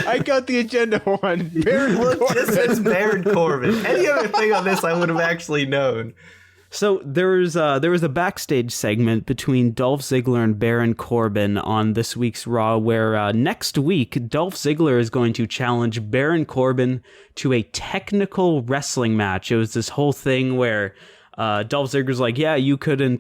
I got the agenda one. Baron Well, it Corbin. just says Baron Corbin. Any other thing on this I would have actually known. So there was a backstage segment between Dolph Ziggler and Baron Corbin on this week's Raw, where next week Dolph Ziggler is going to challenge Baron Corbin to a technical wrestling match. It was this whole thing where Dolph Ziggler's like, yeah, you couldn't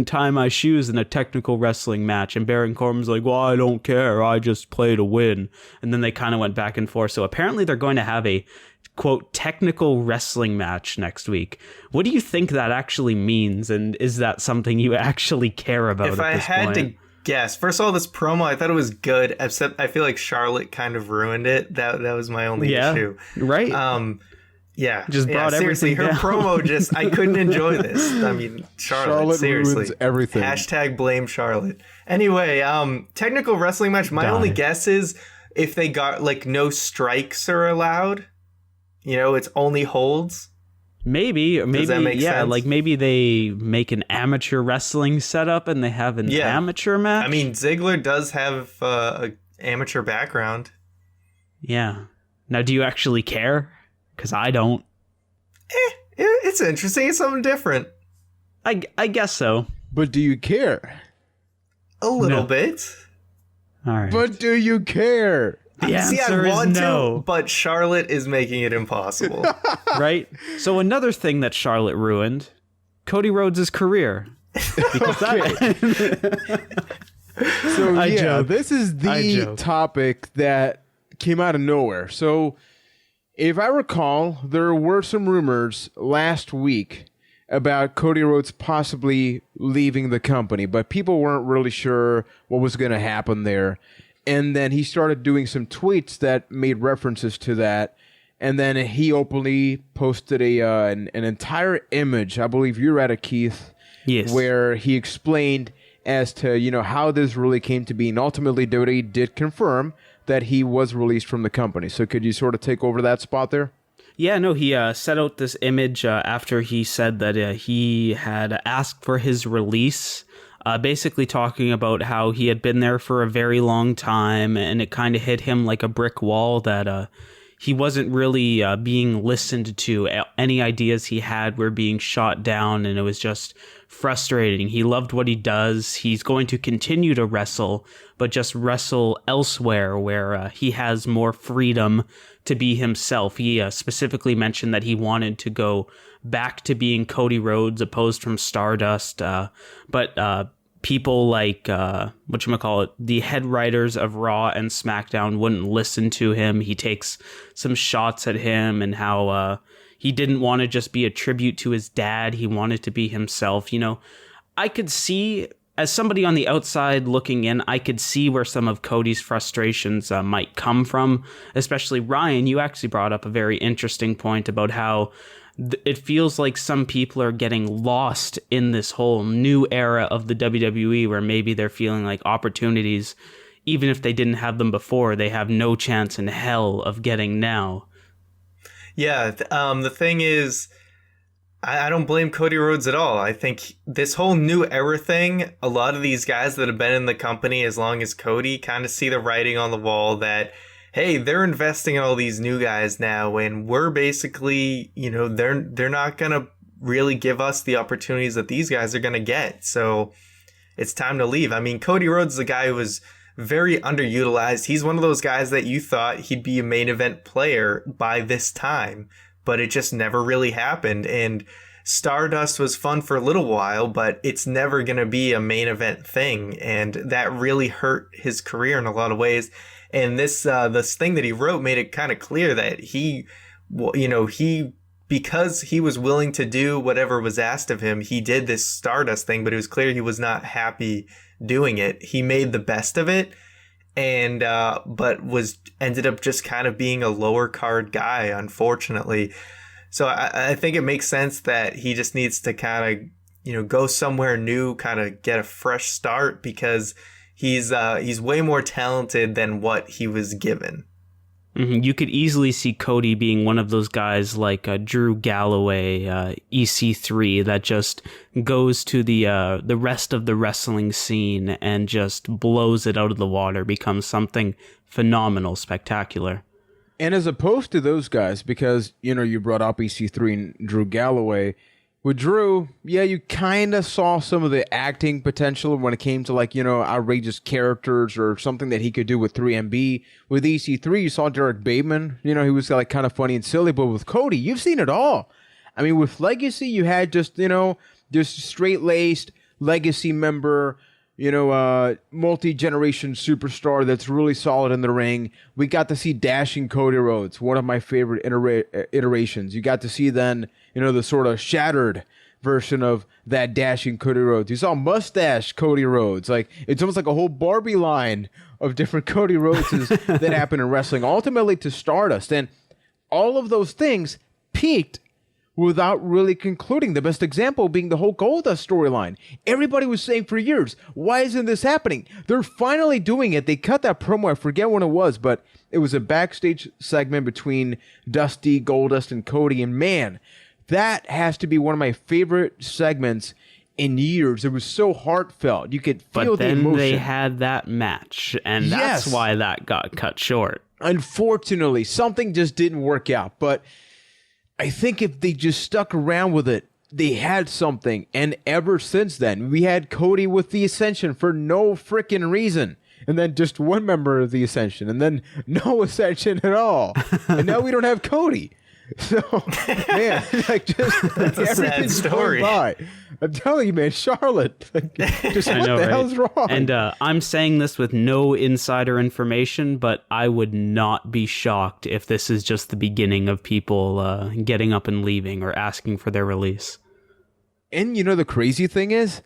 tie my shoes in a technical wrestling match, and Baron Corbin's like, well, I don't care, I just play to win. And then they kind of went back and forth. So apparently they're going to have a quote technical wrestling match next week. What do you think that actually means, and is that something you actually care about? If at I this had point? to guess, first of all, this promo, I thought it was good, except I feel like Charlotte kind of ruined it. That was my only issue. Right. Yeah, Just brought seriously, everything her down. promo just, I couldn't enjoy this. I mean, Charlotte seriously. ruins everything. Hashtag blame Charlotte. Anyway, technical wrestling match. My only guess is if they got like no strikes are allowed, It's only holds. Maybe, Does that make sense? like maybe they make an amateur wrestling setup and they have an amateur match. I mean, Ziggler does have an amateur background. Yeah. Now, do you actually care? Because I don't. It's interesting. It's something different. I guess so. But do you care? A little bit. All right. But do you care? The answer is no. But Charlotte is making it impossible. Right? So another thing that Charlotte ruined, Cody Rhodes' career. Because this is the topic that came out of nowhere. So if I recall, there were some rumors last week about Cody Rhodes possibly leaving the company, but people weren't really sure what was going to happen there. And then he started doing some tweets that made references to that. And then he openly posted an entire image. I believe you read it, Keith. Yes. Where he explained as to, how this really came to be. And ultimately, WWE did confirm that he was released from the company. So could you sort of take over that spot there? Yeah, no, he set out this image after he said that he had asked for his release. Basically talking about how he had been there for a very long time, and it kind of hit him like a brick wall that he wasn't really being listened to. Any ideas he had were being shot down, and it was just frustrating. He loved what he does. He's going to continue to wrestle, but just wrestle elsewhere where he has more freedom to be himself. He specifically mentioned that he wanted to go back to being Cody Rhodes, opposed from Stardust, but people like the head writers of Raw and SmackDown wouldn't listen to him. He takes some shots at him and how he didn't want to just be a tribute to his dad. He wanted to be himself. I could see, as somebody on the outside looking in, I could see where some of Cody's frustrations might come from. Especially Ryan, you actually brought up a very interesting point about how it feels like some people are getting lost in this whole new era of the WWE where maybe they're feeling like opportunities, even if they didn't have them before, they have no chance in hell of getting now. Yeah, the thing is, I don't blame Cody Rhodes at all. I think this whole new era thing, a lot of these guys that have been in the company as long as Cody kind of see the writing on the wall that, hey, they're investing in all these new guys now, and we're basically, they're not going to really give us the opportunities that these guys are going to get. So it's time to leave. I mean, Cody Rhodes is a guy who was very underutilized. He's one of those guys that you thought he'd be a main event player by this time, but it just never really happened. And Stardust was fun for a little while, but it's never going to be a main event thing. And that really hurt his career in a lot of ways. And this thing that he wrote made it kind of clear that because he was willing to do whatever was asked of him, he did this Stardust thing, but it was clear he was not happy doing it. He made the best of it, and but ended up just kind of being a lower card guy, unfortunately. So I think it makes sense that he just needs to kind of go somewhere new, kind of get a fresh start, because he's way more talented than what he was given. Mm-hmm. You could easily see Cody being one of those guys like Drew Galloway, EC3, that just goes to the rest of the wrestling scene and just blows it out of the water, becomes something phenomenal, spectacular. And as opposed to those guys, because, you brought up EC3 and Drew Galloway, with Drew, yeah, you kind of saw some of the acting potential when it came to outrageous characters or something that he could do with 3MB. With EC3, you saw Derek Bateman. He was kind of funny and silly. But with Cody, you've seen it all. I mean, with Legacy, you had just straight-laced Legacy member, multi-generation superstar that's really solid in the ring. We got to see dashing Cody Rhodes, one of my favorite iterations. You got to see then, the sort of shattered version of that dashing Cody Rhodes. You saw mustache Cody Rhodes. It's almost like a whole Barbie line of different Cody Rhodeses that happen in wrestling, ultimately to Stardust. And all of those things peaked without really concluding. The best example being the whole Goldust storyline. Everybody was saying for years, why isn't this happening? They're finally doing it. They cut that promo. I forget when it was, but it was a backstage segment between Dusty, Goldust, and Cody. And man, that has to be one of my favorite segments in years. It was so heartfelt. You could feel the emotion. But then they had that match, and that's why that got cut short. Unfortunately, something just didn't work out. But I think if they just stuck around with it, they had something. And ever since then, we had Cody with the Ascension for no freaking reason. And then just one member of the Ascension. And then no Ascension at all. And now we don't have Cody. So, man, like, just that's a sad story. By. I'm telling you, man, Charlotte, like, just what the hell's wrong? And I'm saying this with no insider information, but I would not be shocked if this is just the beginning of people getting up and leaving or asking for their release. And you know, the crazy thing is,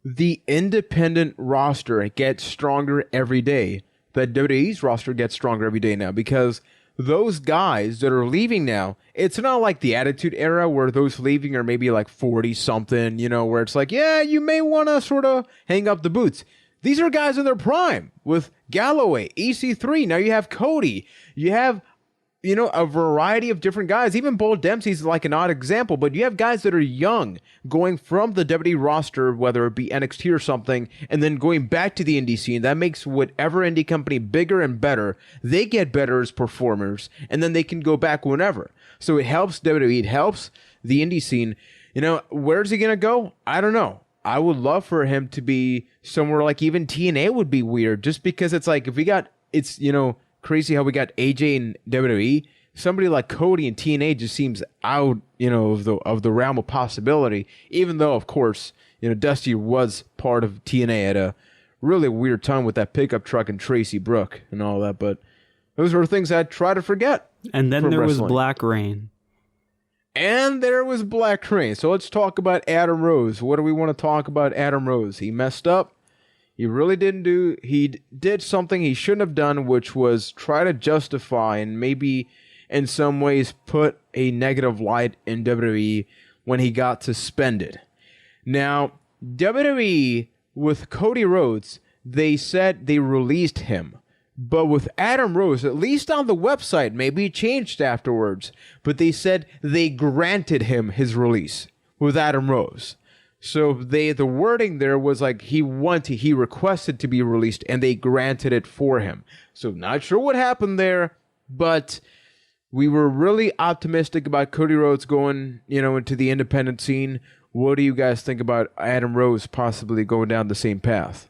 the independent roster gets stronger every day. The WWE's roster gets stronger every day now, because those guys that are leaving now, it's not like the Attitude Era where those leaving are maybe like 40-something, you know, where it's like, yeah, you may want to sort of hang up the boots. These are guys in their prime with Galloway, EC3. Now you have Cody. You have, you know, a variety of different guys. Even Bull Dempsey's like an odd example, but you have guys that are young going from the WWE roster, whether it be NXT or something, and then going back to the indie scene. That makes whatever indie company bigger and better. They get better as performers, and then they can go back whenever. So it helps WWE. It helps the indie scene. You know, where's he going to go? I don't know. I would love for him to be somewhere like even TNA would be weird, just because it's like, if we got, it's, you know, crazy how we got AJ in WWE. Somebody like Cody in TNA just seems out, you know, of the realm of possibility. Even though, of course, you know, Dusty was part of TNA at a really weird time with that pickup truck and Tracy Brooke and all that. But those were things I try to forget. And then there was Black Rain. And there was Black Rain. So let's talk about Adam Rose. What do we want to talk about Adam Rose? He messed up. He really didn't do, he did something he shouldn't have done, which was try to justify and maybe in some ways put a negative light in WWE when he got suspended. Now, WWE, with Cody Rhodes, they said they released him. But with Adam Rose, at least on the website, maybe it changed afterwards, but they said they granted him his release with Adam Rose. So the wording there was like he requested to be released, and they granted it for him. So not sure what happened there, but we were really optimistic about Cody Rhodes going, you know, into the independent scene. What do you guys think about Adam Rose possibly going down the same path?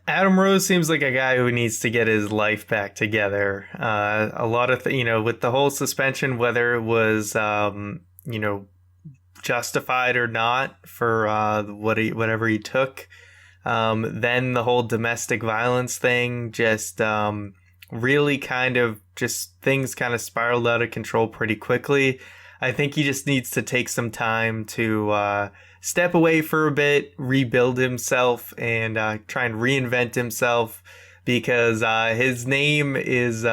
Adam Rose seems like a guy who needs to get his life back together. A lot of, you know, with the whole suspension, whether it was, you know, justified or not for whatever he took. Then the whole domestic violence thing, just really kind of just things kind of spiraled out of control pretty quickly. I think he just needs to take some time to step away for a bit, rebuild himself, and try and reinvent himself, because his name is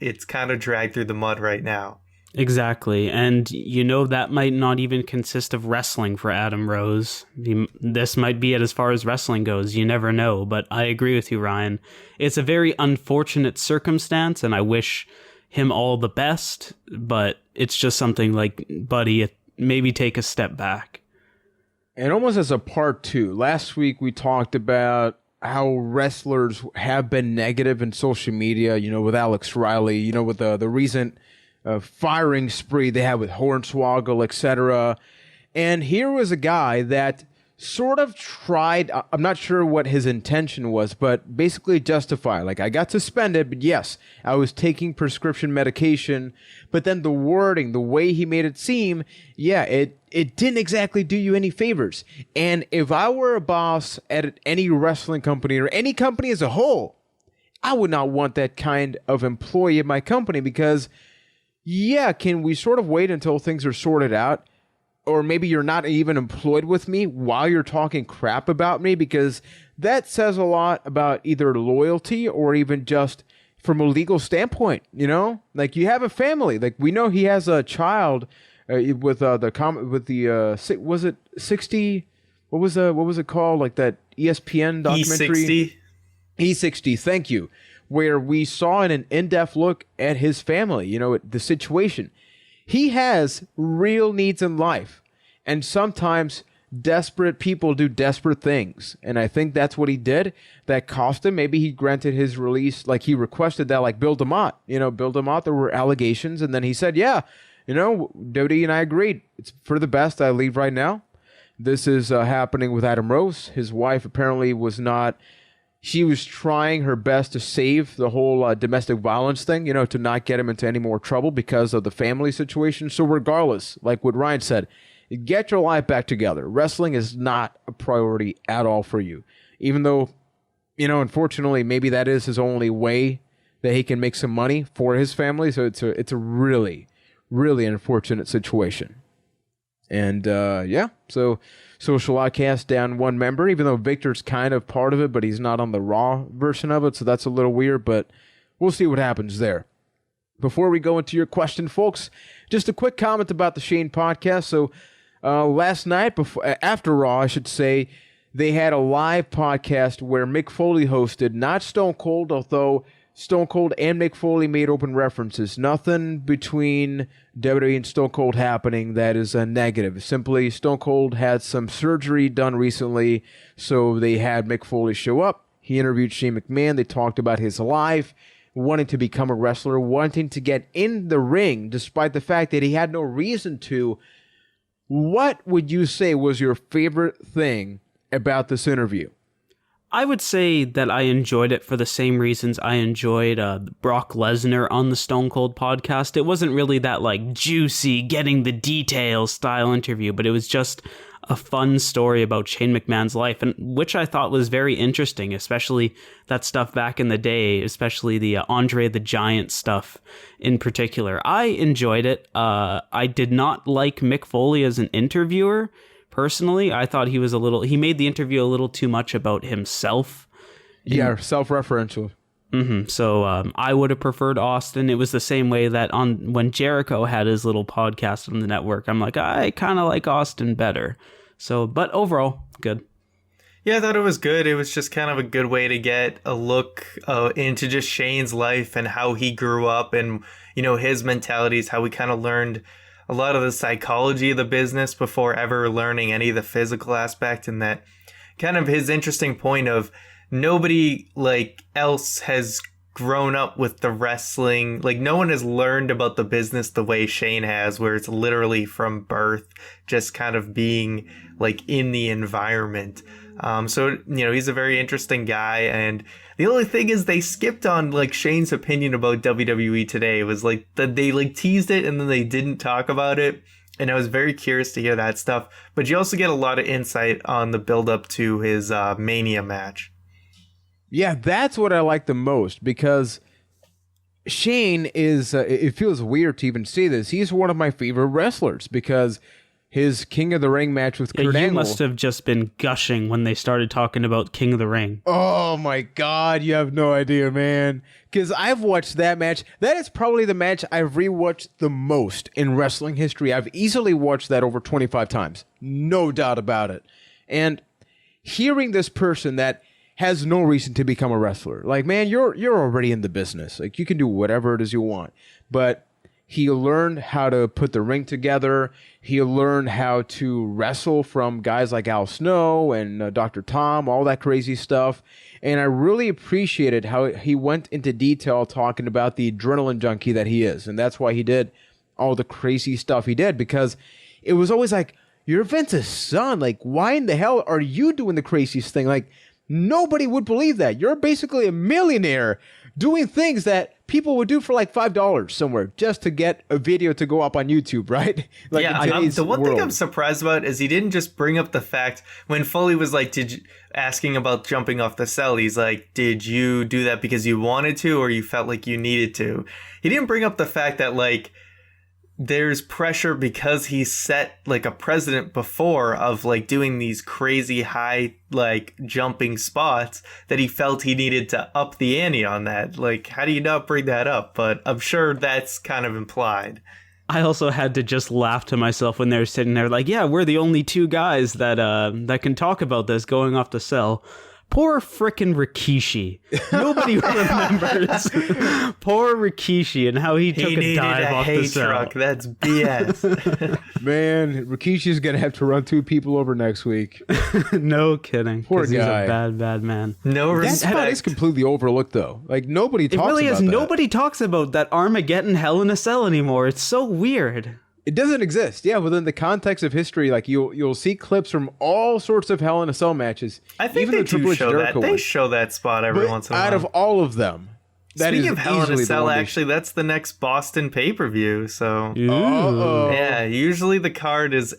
it's kind of dragged through the mud right now. Exactly. And, you know, that might not even consist of wrestling for Adam Rose. This might be it as far as wrestling goes. You never know. But I agree with you, Ryan. It's a very unfortunate circumstance, and I wish him all the best. But it's just something like, buddy, maybe take a step back. And almost as a part two, last week we talked about how wrestlers have been negative in social media, you know, with Alex Riley, you know, with the recent firing spree they had with Hornswoggle, etc. And here was a guy that sort of tried, I'm not sure what his intention was, but basically justify, like, I got suspended, but yes, I was taking prescription medication. But then the wording, the way he made it seem, yeah, it didn't exactly do you any favors. And if I were a boss at any wrestling company or any company as a whole, I would not want that kind of employee at my company, because yeah, can we sort of wait until things are sorted out? Or maybe you're not even employed with me while you're talking crap about me, because that says a lot about either loyalty or even just from a legal standpoint, you know? Like, you have a family. Like, we know he has a child with was it 60? What was it called? Like that ESPN documentary? E60. Thank you. Where we saw an in-depth look at his family, the situation. He has real needs in life, and sometimes desperate people do desperate things, and I think that's what he did. That cost him. Maybe he granted his release, like he requested that, like Bill DeMott. Bill DeMott, there were allegations, and then he said, yeah, WWE and I agreed. It's for the best. I leave right now. This is happening with Adam Rose. His wife apparently was not. She was trying her best to save the whole domestic violence thing, to not get him into any more trouble because of the family situation. So regardless, like what Ryan said, get your life back together. Wrestling is not a priority at all for you. Even though, unfortunately, maybe that is his only way that he can make some money for his family. So it's a really, really unfortunate situation. And so Social Outcast down one member, even though Victor's kind of part of it, but he's not on the Raw version of it, so that's a little weird, but we'll see what happens there. Before we go into your question, folks, just a quick comment about the Shane podcast. So last night, after Raw, I should say, they had a live podcast where Mick Foley hosted, not Stone Cold, although Stone Cold and Mick Foley made open references. Nothing between WWE and Stone Cold happening that is a negative. Simply, Stone Cold had some surgery done recently, so they had Mick Foley show up. He interviewed Shane McMahon. They talked about his life, wanting to become a wrestler, wanting to get in the ring, despite the fact that he had no reason to. What would you say was your favorite thing about this interview? I would say that I enjoyed it for the same reasons I enjoyed Brock Lesnar on the Stone Cold podcast. It wasn't really that juicy, getting the details style interview, but it was just a fun story about Shane McMahon's life, and which I thought was very interesting, especially that stuff back in the day, especially the Andre the Giant stuff in particular. I enjoyed it. I did not like Mick Foley as an interviewer. Personally, I thought he made the interview a little too much about himself. Yeah, self-referential. Mm-hmm. So I would have preferred Austin. It was the same way that when Jericho had his little podcast on the network, I'm like, I kind of like Austin better. So, but overall, good. Yeah, I thought it was good. It was just kind of a good way to get a look into just Shane's life and how he grew up and, his mentalities, how we kind of learned a lot of the psychology of the business before ever learning any of the physical aspect, and that kind of his interesting point of nobody else has grown up with the wrestling. No one has learned about the business the way Shane has, where it's literally from birth, just kind of being in the environment. So, he's a very interesting guy. And the only thing is they skipped on Shane's opinion about WWE today. It was that they teased it and then they didn't talk about it. And I was very curious to hear that stuff. But you also get a lot of insight on the build up to his Mania match. Yeah, that's what I like the most, because Shane is, it feels weird to even say this, he's one of my favorite wrestlers, because his King of the Ring match with Kurt Angle. You must have just been gushing when they started talking about King of the Ring. Oh my God, you have no idea, man. Because I've watched that match. That is probably the match I've rewatched the most in wrestling history. I've easily watched that over 25 times. No doubt about it. And hearing this person that has no reason to become a wrestler. Man, you're already in the business. You can do whatever it is you want. But he learned how to put the ring together. He learned how to wrestle from guys like Al Snow and Dr. Tom, all that crazy stuff. And I really appreciated how he went into detail talking about the adrenaline junkie that he is. And that's why he did all the crazy stuff he did, because it was always you're Vince's son. Why in the hell are you doing the craziest thing? Nobody would believe that. You're basically a millionaire doing things that people would do for $5 somewhere just to get a video to go up on YouTube, right? The one thing I'm surprised about is he didn't just bring up the fact when Foley was asking about jumping off the cell. He's did you do that because you wanted to or you felt like you needed to? He didn't bring up the fact that there's pressure because he set a precedent before of doing these crazy high jumping spots that he felt he needed to up the ante on that. How do you not bring that up? But I'm sure that's kind of implied. I also had to just laugh to myself when they were sitting there like, yeah, we're the only two guys that that can talk about this going off the cell. Poor frickin' Rikishi. Nobody remembers. Poor Rikishi and how he took a dive off the cell. Truck. That's BS. Man, Rikishi's going to have to run 2 people over next week. No kidding. Poor guy. He's a bad, bad man. No That respect. spot is completely overlooked, though. Like, nobody talks about that. It really is. Nobody talks about that Armageddon Hell in a Cell anymore. It's so weird. It doesn't exist. Yeah, within the context of history, like you'll see clips from all sorts of Hell in a Cell matches. I think even they the Triple do H show that. Jericho They one. show that spot every But once in a while. out of all of them, that Speaking is of Hell in easily a the Cell, one they actually, that's the next Boston pay-per-view. So Uh-oh. yeah, usually the card is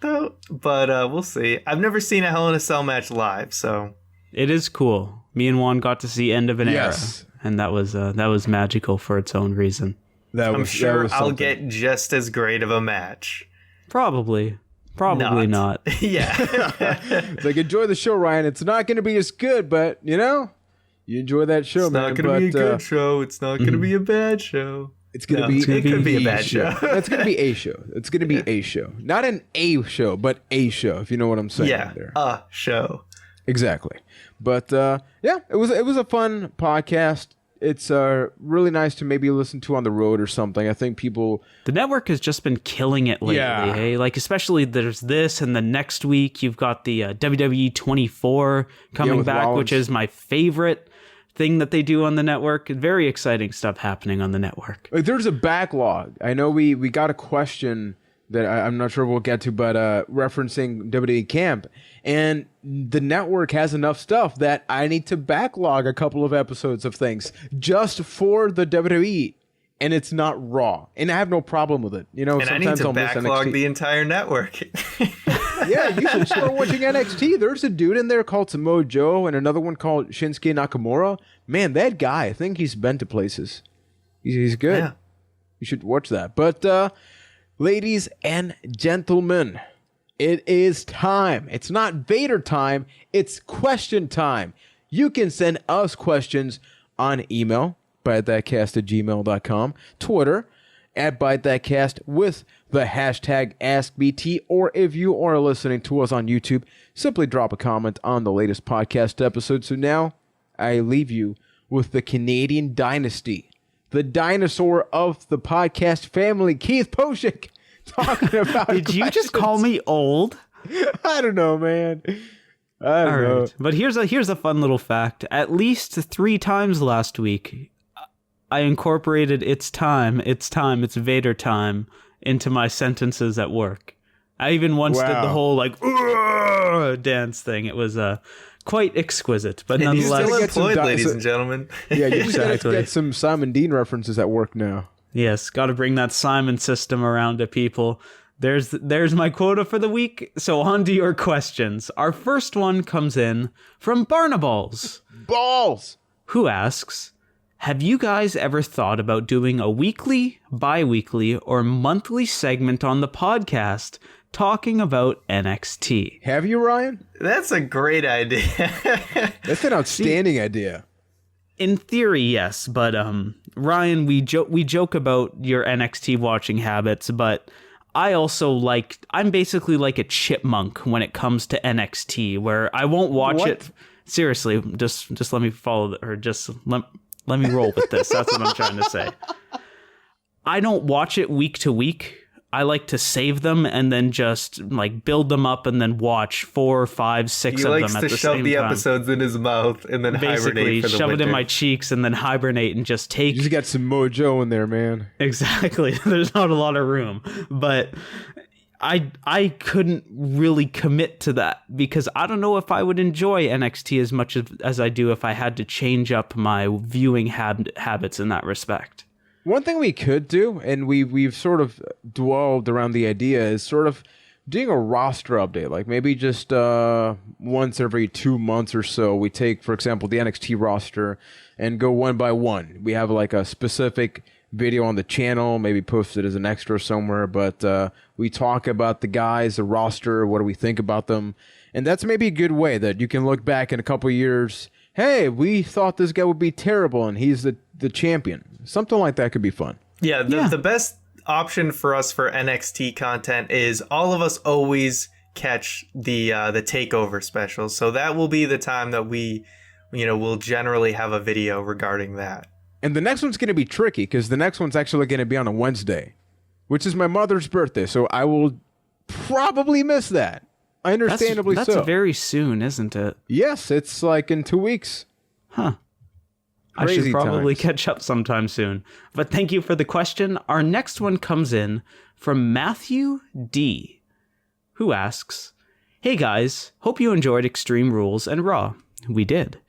though, but we'll see. I've never seen a Hell in a Cell match live, so It is cool. Me and Juan got to see End of an Yes. Era, and that was magical for its own reason. I'm sure I'll get just as great of a match. Probably not. Yeah. It's like, enjoy the show, Ryan. It's not going to be as good, but you enjoy that show, It's man. not going to be a good show. It's not going to be a bad show. It's going to No, be. it could be a the bad show. It's going to be a show. It's going to be a show, not an A show, but a show. If you know what I'm saying. Yeah, There. a show. Exactly. But yeah, it was a fun podcast. It's really nice to maybe listen to on the road or something. I think people. The network has just been killing it lately. Yeah. Hey, like especially there's this, and the next week you've got the WWE 24 coming with back, Rollins. which is my favorite thing that they do on the network. Very exciting stuff happening on the network. Like, there's a backlog. I know we got a question that I'm not sure we'll get to, but referencing WWE Camp. And the network has enough stuff that I need to backlog a couple of episodes of things just for the WWE. And it's not Raw. And I have no problem with it. And I need to I'll miss backlog NXT. the entire network. Yeah, you should start watching NXT. There's a dude in there called Samoa Joe and another one called Shinsuke Nakamura. Man, that guy, I think he's been to places. He's good. Yeah. You should watch that. But ladies and gentlemen, it is time. It's not Vader time. It's question time. You can send us questions on email, bytethatcast@gmail.com, Twitter, @bytethatcast with the hashtag AskBT, or if you are listening to us on YouTube, simply drop a comment on the latest podcast episode. So now I leave you with the Canadian Dynasty, the dinosaur of the podcast family, Keith Poshik, talking about Did you just call me old? I don't know, man. I don't All know. right. But here's a fun little fact. At least 3 times last week, I incorporated it's Vader time into my sentences at work. I even once did the whole like "Urgh!" dance thing. It was quite exquisite, but And he's nonetheless, still get some employed, di- ladies so- and gentlemen. Yeah, you just gotta Exactly. get some Simon Dean references at work now. yes, got to bring that Simon system around to people. There's my quota for the week. So on to your questions. Our first one comes in from Barnaballs, Balls! who asks, have you guys ever thought about doing a weekly, bi-weekly, or monthly segment on the podcast talking about NXT? Have you, Ryan? That's a great idea. That's an outstanding idea. In theory, yes, but Ryan, we joke about your NXT watching habits, but I'm basically like a chipmunk when it comes to NXT, where I won't watch What? it. Seriously, just let me follow, or just let me roll with this. That's what I'm trying to say. I don't watch it week to week. I like to save them and then just like build them up and then watch 4, 5, 6 He of likes them to at the shove same the time. episodes in his mouth and then Basically, hibernate for the shove winter. it in my cheeks and then hibernate and just take. You just got some mojo in there, man. Exactly. There's not a lot of room, but I couldn't really commit to that because I don't know if I would enjoy NXT as much as I do if I had to change up my viewing habits in that respect. One thing we could do, and we've sort of dwelled around the idea, is sort of doing a roster update. Like maybe just once every 2 months or so, we take, for example, the NXT roster and go one by one. We have like a specific video on the channel, maybe post it as an extra somewhere, but we talk about the guys, the roster, what do we think about them. And that's maybe a good way that you can look back in a couple of years. Hey, we thought this guy would be terrible, and he's the champion. Something like that could be fun. Yeah, the best option for us for NXT content is all of us always catch the takeover special. So that will be the time that we'll generally have a video regarding that. And the next one's going to be tricky because the next one's actually going to be on a Wednesday, which is my mother's birthday. So I will probably miss that. Understandably so. That's very soon, isn't it? Yes, it's like in 2 weeks. Huh. Crazy I should probably times. catch up sometime soon. But thank you for the question. Our next one comes in from Matthew D., who asks, "Hey guys, hope you enjoyed Extreme Rules and Raw." We did.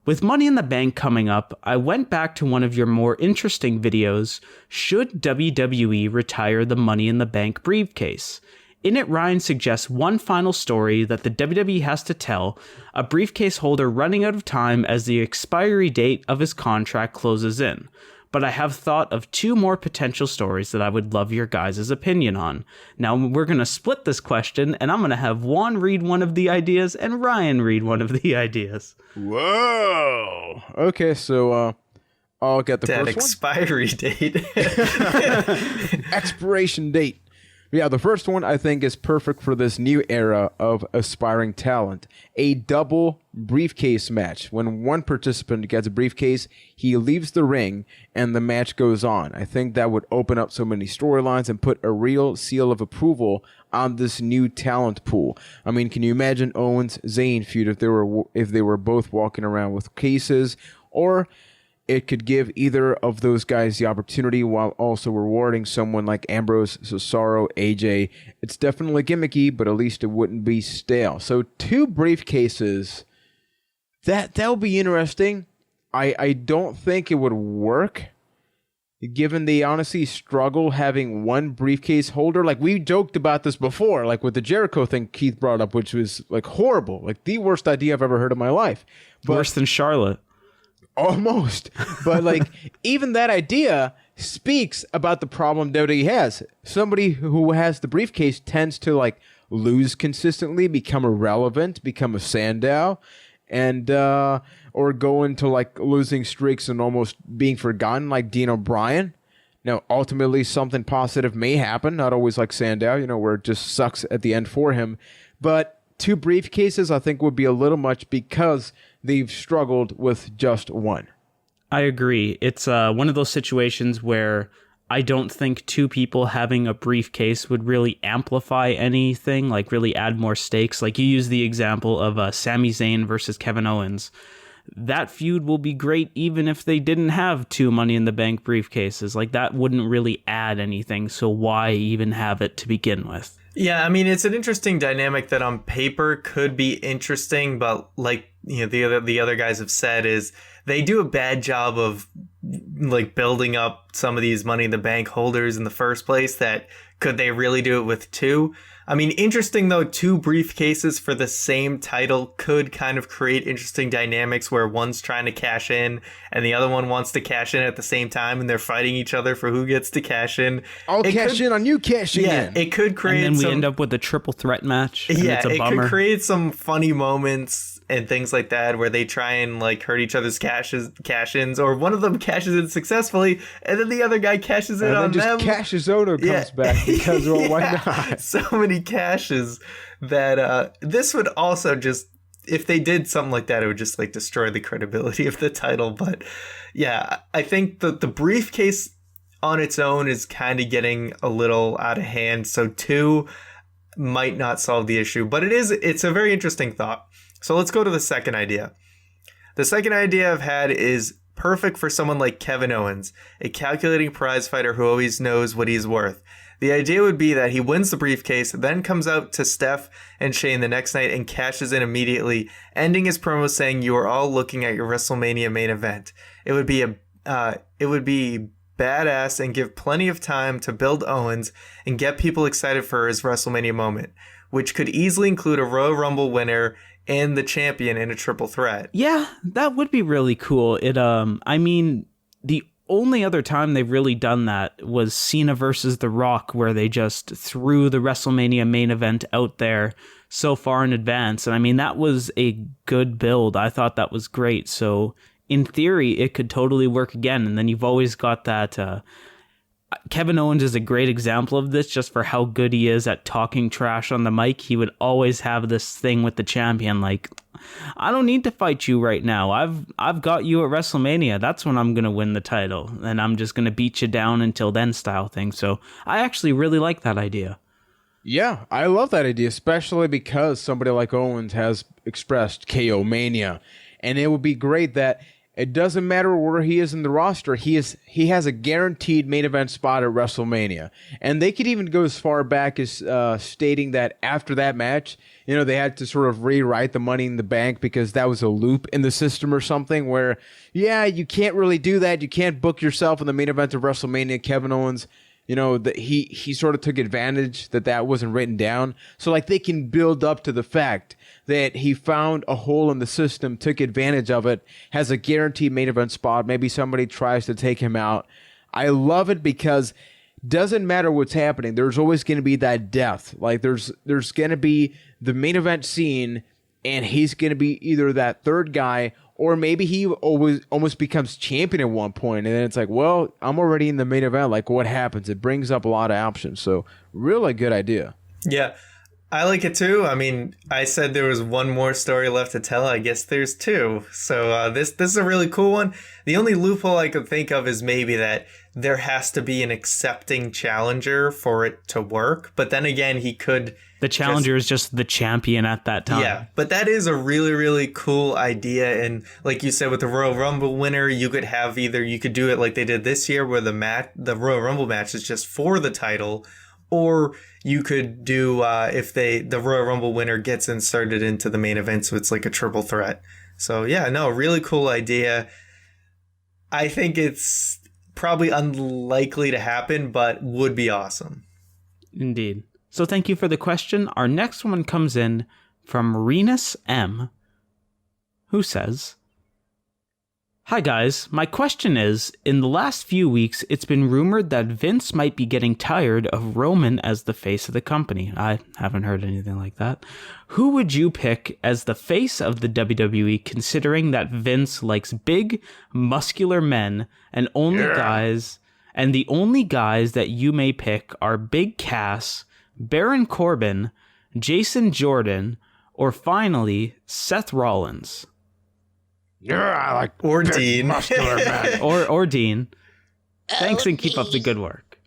With Money in the Bank coming up, I went back to one of your more interesting videos, Should WWE Retire the Money in the Bank Briefcase? In it, Ryan suggests one final story that the WWE has to tell, a briefcase holder running out of time as the expiry date of his contract closes in. But I have thought of 2 more potential stories that I would love your guys' opinion on. Now, we're going to split this question, and I'm going to have Juan read one of the ideas and Ryan read one of the ideas. Whoa. Okay, so I'll get the That first expiry date. Expiration date. Yeah, the first one I think is perfect for this new era of aspiring talent. A double briefcase match. When one participant gets a briefcase, he leaves the ring and the match goes on. I think that would open up so many storylines and put a real seal of approval on this new talent pool. I mean, can you imagine Owens-Zayn feud if they were both walking around with cases? Or it could give either of those guys the opportunity while also rewarding someone like Ambrose, Cesaro, AJ. It's definitely gimmicky, but at least it wouldn't be stale. So 2 briefcases, that'll be interesting. I don't think it would work, given they honestly struggle having one briefcase holder. Like, we joked about this before, like with the Jericho thing Keith brought up, which was like horrible, like the worst idea I've ever heard in my life. But Worse than Charlotte. almost. But like, even that idea speaks about the problem WWE has. Somebody who has the briefcase tends to like lose consistently, become irrelevant, become a Sandow, and or go into like losing streaks and almost being forgotten, like Dean O'Brien. Now, ultimately, something positive may happen, not always like Sandow, where it just sucks at the end for him. But 2 briefcases, I think, would be a little much because they've struggled with just one. I agree. It's one of those situations where I don't think 2 people having a briefcase would really amplify anything, like really add more stakes. Like you use the example of Sami Zayn versus Kevin Owens. That feud will be great even if they didn't have 2 Money in the Bank briefcases. Like that wouldn't really add anything. So why even have it to begin with? Yeah, I mean, it's an interesting dynamic that on paper could be interesting, but like the other guys have said, is they do a bad job of like building up some of these Money in the Bank holders in the first place. That could they really do it with 2? I mean, interesting though, 2 briefcases for the same title could kind of create interesting dynamics where one's trying to cash in and the other one wants to cash in at the same time, and they're fighting each other for who gets to cash in. I'll cash in on you cashing in. Yeah, it could create. And then we end up with a triple threat match. And yeah, it's a it bummer. could create some funny moments and things like that where they try and like hurt each other's cash-ins, or one of them cashes in successfully and then the other guy cashes in on them. And then just Cassius Ohno comes back because, well, why not? So many cashes that this would also just, if they did something like that, it would just like destroy the credibility of the title. But yeah, I think the briefcase on its own is kind of getting a little out of hand. So 2 might not solve the issue, but it's a very interesting thought. So let's go to the second idea. The second idea I've had is perfect for someone like Kevin Owens, a calculating prize fighter who always knows what he's worth. The idea would be that he wins the briefcase, then comes out to Steph and Shane the next night and cashes in immediately, ending his promo saying, "You are all looking at your WrestleMania main event." It would be badass and give plenty of time to build Owens and get people excited for his WrestleMania moment, which could easily include a Royal Rumble winner and the champion in a triple threat. Yeah, that would be really cool. I mean, the only other time they've really done that was Cena versus The Rock, where they just threw the WrestleMania main event out there so far in advance. And I mean, that was a good build. I thought that was great. So in theory, it could totally work again. And then you've always got that Kevin Owens is a great example of this, just for how good he is at talking trash on the mic. He would always have this thing with the champion, like, I don't need to fight you right now. I've got you at WrestleMania. That's when I'm going to win the title, and I'm just going to beat you down until then style thing. So I actually really like that idea. Yeah, I love that idea, especially because somebody like Owens has expressed KO Mania. And it would be great that it doesn't matter where he is in the roster, he has a guaranteed main event spot at WrestleMania. And they could even go as far back as stating that after that match, they had to sort of rewrite the Money in the Bank because that was a loop in the system or something where, you can't really do that. You can't book yourself in the main event of WrestleMania. Kevin Owens, that he sort of took advantage that wasn't written down. So like they can build up to the fact that he found a hole in the system, took advantage of it, has a guaranteed main event spot. Maybe somebody tries to take him out. I love it because doesn't matter what's happening. There's always going to be that depth. Like there's going to be the main event scene, and he's going to be either that third guy, or maybe he almost becomes champion at one point, and then it's like, well, I'm already in the main event. Like, what happens? It brings up a lot of options. So, really good idea. Yeah, I like it too. I mean, I said there was one more story left to tell. I guess there's two. So this is a really cool one. The only loophole I could think of is maybe that there has to be an accepting challenger for it to work. But then again, he could... The challenger is just the champion at that time. Yeah, but that is a really, really cool idea. And like you said, with the Royal Rumble winner, you could have you could do it like they did this year where the Royal Rumble match is just for the title, or you could do if the Royal Rumble winner gets inserted into the main event, so it's like a triple threat. So yeah, no, really cool idea. I think it's probably unlikely to happen, but would be awesome. Indeed. So thank you for the question. Our next one comes in from Renus M, who says, "Hi guys, my question is, in the last few weeks, it's been rumored that Vince might be getting tired of Roman as the face of the company. I haven't heard anything like that. Who would you pick as the face of the WWE, considering that Vince likes big, muscular men, and the only guys that you may pick are Big Cass, Baron Corbin, Jason Jordan, or finally, Seth Rollins?" Yeah, I like or Dean. Muscular man. or Dean. Thanks and keep up the good work.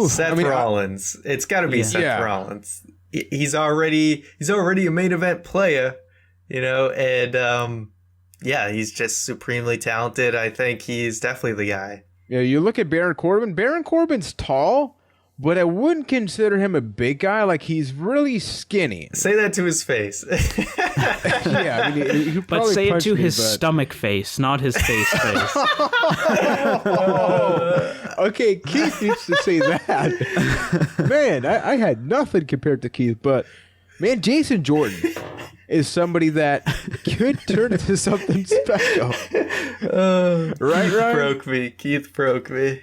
Seth Rollins. It's got to be Seth Rollins. He's already a main event player, and he's just supremely talented. I think he's definitely the guy. Yeah, you look at Baron Corbin. Baron Corbin's tall, but I wouldn't consider him a big guy. Like, he's really skinny. Say that to his face. Yeah, I mean, he but say it to his stomach face, not his face face. Okay, Keith used to say that. Man, I had nothing compared to Keith, but man, Jason Jordan is somebody that could turn into something special. Right? Keith broke me.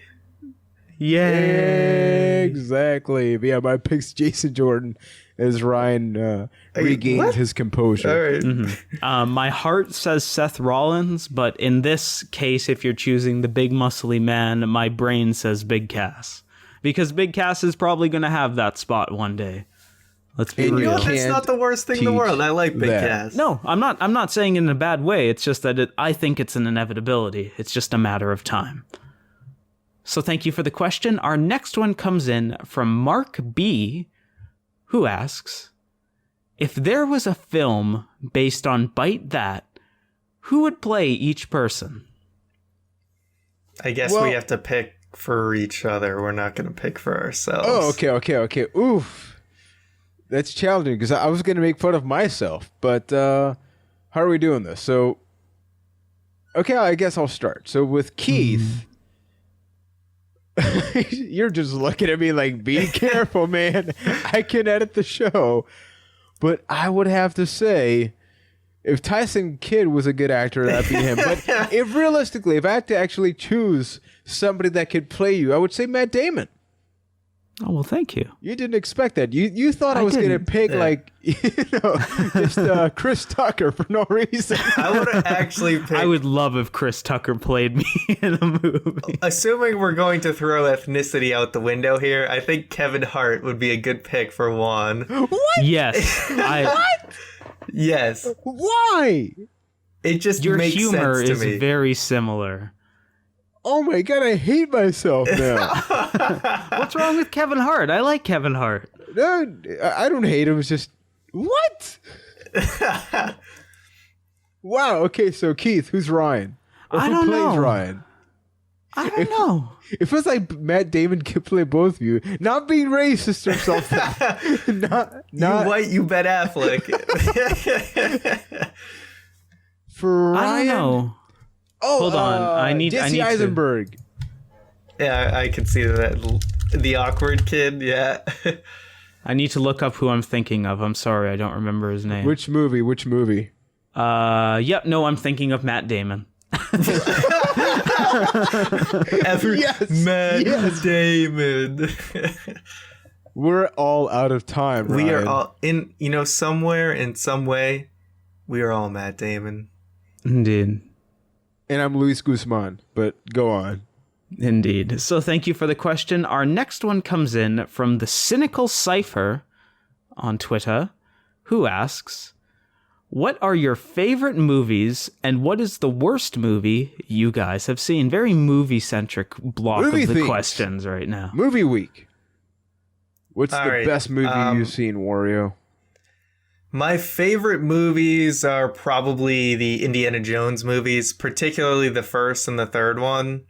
Yeah, exactly. Yeah, my pick's Jason Jordan as Ryan regains his composure. All right. Mm-hmm. My heart says Seth Rollins, but in this case, if you're choosing the big muscly man, my brain says Big Cass, because Big Cass is probably going to have that spot one day. Let's be real. That's not the worst thing in the world. I like Big Cass. No, I'm not saying it in a bad way. It's just that I think it's an inevitability. It's just a matter of time. So thank you for the question. Our next one comes in from Mark B, who asks, if there was a film based on Byte That, who would play each person? I guess we have to pick for each other. We're not going to pick for ourselves. Oh, okay. Oof. That's challenging because I was going to make fun of myself, but how are we doing this? So, okay, I guess I'll start. So with Keith... You're just looking at me like, be careful, man. I can edit the show. But I would have to say, if Tyson Kidd was a good actor, that'd be him. But if I had to actually choose somebody that could play you, I would say Matt Damon. Oh, well, thank you. You didn't expect that. You thought I was going to pick, like, just Chris Tucker for no reason. I would have actually picked... I would love if Chris Tucker played me in a movie. Assuming we're going to throw ethnicity out the window here, I think Kevin Hart would be a good pick for Juan. What? Yes. What? Yes. Why? It just Your makes humor sense to is me. very similar. Oh my God, I hate myself now. What's wrong with Kevin Hart? I like Kevin Hart. No, I don't hate him. It's just, what? Wow, okay, so Keith, who's Ryan? Or I who don't plays know. Ryan? I don't know. It feels like Matt Damon could play both of you. Not being racist or something. not You white, you Ben Affleck. for Ryan. I don't know. Oh, Hold on. I need Jesse to- Eisenberg. Yeah, I can see that. The awkward kid, yeah. I need to look up who I'm thinking of. I'm sorry, I don't remember his name. Which movie? Yep, no, I'm thinking of Matt Damon. Matt Damon. We're all out of time, We are Ryan. all in, somewhere, in some way, we are all Matt Damon. Indeed. And I'm Luis Guzman, but go on. Indeed. So thank you for the question. Our next one comes in from the Cynical Cypher on Twitter, who asks, what are your favorite movies and what is the worst movie you guys have seen? Very movie-centric block Movie of the themes. questions right now. Movie week. What's All the right, best movie you've seen, Wario? My favorite movies are probably the Indiana Jones movies, particularly the first and the third one.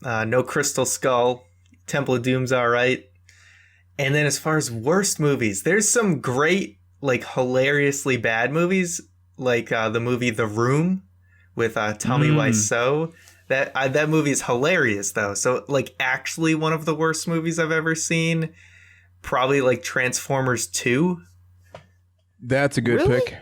No Crystal Skull, Temple of Doom's all right. And then as far as worst movies, there's some great, like, hilariously bad movies, like the movie The Room with Tommy Wiseau. That movie is hilarious, though. So, like, actually one of the worst movies I've ever seen, probably, like, Transformers 2. That's a good Really? pick.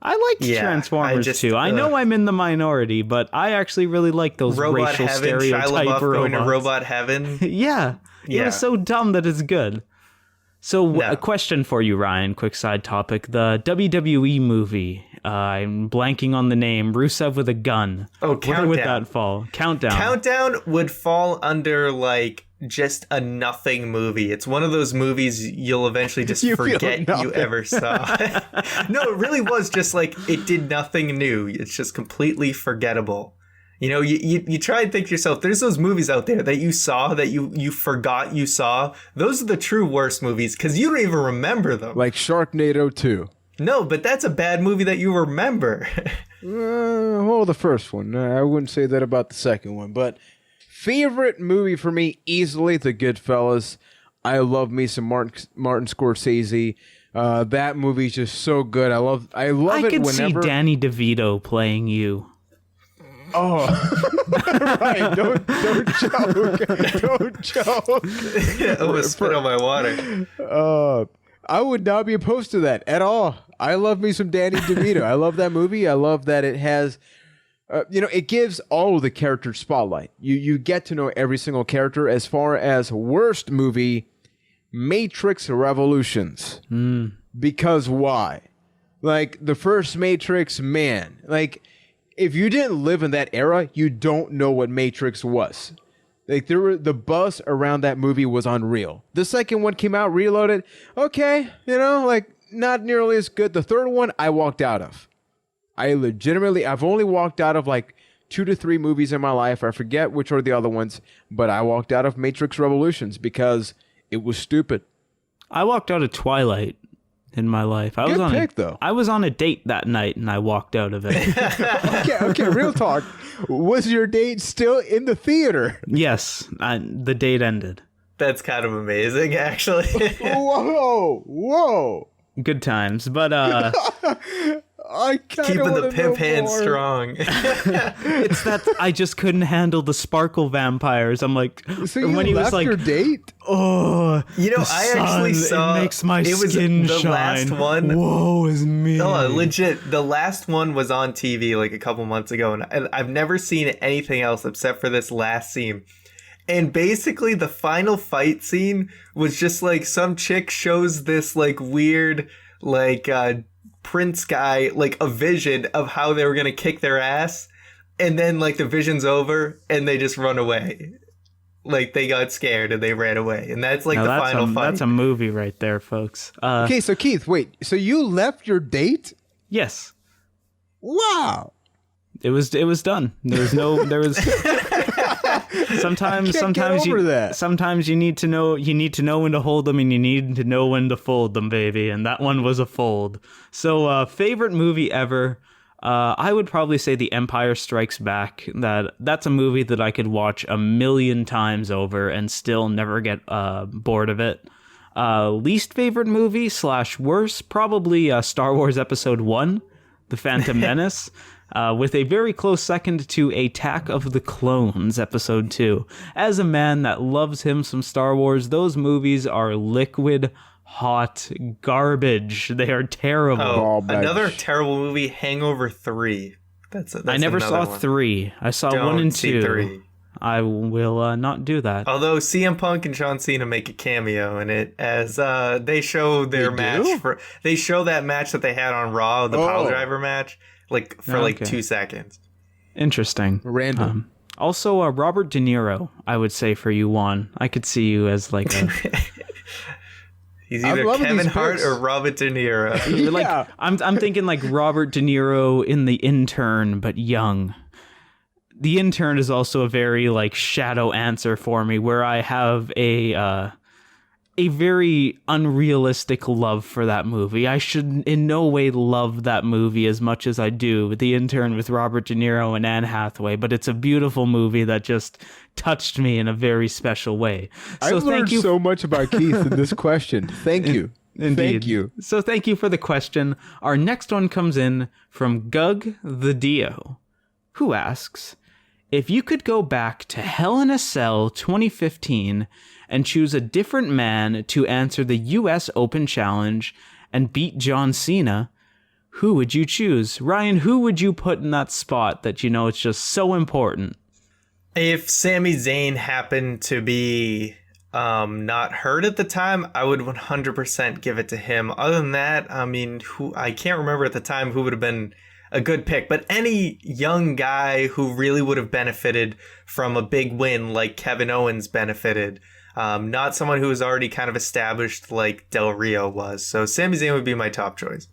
I liked Yeah, Transformers too. I know I'm in the minority, but I actually really like those Robot racial Heaven, Shia stereotype LaBeouf going to robots. Robot Heaven. Yeah. It Yeah. was so dumb that it's good. So No. a question for you, Ryan, quick side topic. The WWE movie, I'm blanking on the name, Rusev with a gun. Oh, Where would Countdown. that fall? Countdown. Countdown would fall under, like, just a nothing movie. It's one of those movies you'll eventually just You feel forget you nothing. ever saw. No, it really was just like, it did nothing new. It's just completely forgettable. You try and think to yourself, there's those movies out there that you saw that you forgot you saw. Those are the true worst movies because you don't even remember them. Like Sharknado 2. No, but that's a bad movie that you remember. Well, the first one. I wouldn't say that about the second one. But favorite movie for me, easily The Goodfellas. I love me some Martin Scorsese. That movie's just so good. I love I it could whenever. see Danny DeVito playing you. Oh, right. Don't joke. Don't joke. I almost spit on my water. I would not be opposed to that at all. I love me some Danny DeVito. I love that movie. I love that it has, it gives all of the characters spotlight. You get to know every single character. As far as worst movie, Matrix Revolutions. Because why? Like the first Matrix, man, like if you didn't live in that era, you don't know what Matrix was. Like the buzz around that movie was unreal. The second one came out, Reloaded. Okay, like not nearly as good. The third one, I walked out of. I've only walked out of like 2 to 3 movies in my life. I forget which are the other ones, but I walked out of Matrix Revolutions because it was stupid. I walked out of Twilight in my life. I Good was on pick, though. I was on a date that night and I walked out of it. Okay, real talk. Was your date still in the theater? Yes, the date ended. That's kind of amazing, actually. Whoa. Good times, but I kinda Keeping the wanna pimp know hand more. strong. it's that I just couldn't handle the sparkle vampires. I'm like, So you when he was left like, your date? oh, the I actually sun, saw it makes my it was skin the shine. last one. Woe is me. Oh, legit. The last one was on TV like a couple months ago, and I've never seen anything else except for this last scene. And basically the final fight scene was just like some chick shows this like weird like prince guy like a vision of how they were going to kick their ass. And then like the vision's over and they just run away. Like they got scared and they ran away. And that's like the final fight. That's a movie right there, folks. Okay, so Keith, wait. So you left your date? Yes. Wow. It was done. There was sometimes you need to know when to hold them and you need to know when to fold them, baby. And that one was a fold. So favorite movie ever. I would probably say The Empire Strikes Back. That's a movie that I could watch 1,000,000 times over and still never get bored of it. Least favorite movie / worse, probably Star Wars Episode 1, The Phantom Menace, with a very close second to Attack of the Clones Episode 2. As a man that loves him some Star Wars, those movies are liquid hot garbage. They are terrible. Oh, another terrible movie, Hangover 3. I never saw one. 3. I saw 1 and 2. 3. I will not do that. Although CM Punk and John Cena make a cameo in it as they show their match. They show that match that they had on Raw, the pile driver match, for 2 seconds. Interesting. Random. Also, Robert De Niro, I would say for you, Juan. I could see you as like a... He's either Kevin Hart or Robert De Niro. Yeah. I'm thinking like Robert De Niro in The Intern, but young. The Intern is also a very like shadow answer for me, where I have a very unrealistic love for that movie. I should in no way love that movie as much as I do The Intern with Robert De Niro and Anne Hathaway, but it's a beautiful movie that just touched me in a very special way. So I've learned so much about Keith in this question. Thank you. Indeed. Thank you. So thank you for the question. Our next one comes in from Gug the Dio, who asks, if you could go back to Hell in a Cell 2015 and choose a different man to answer the US Open Challenge and beat John Cena, who would you choose? Ryan, who would you put in that spot that you know it's just so important? If Sami Zayn happened to be not hurt at the time, I would 100% give it to him. Other than that, I mean, I can't remember at the time who would have been a good pick, but any young guy who really would have benefited from a big win like Kevin Owens benefited. Not someone who was already kind of established like Del Rio was. So Sami Zayn would be my top choice.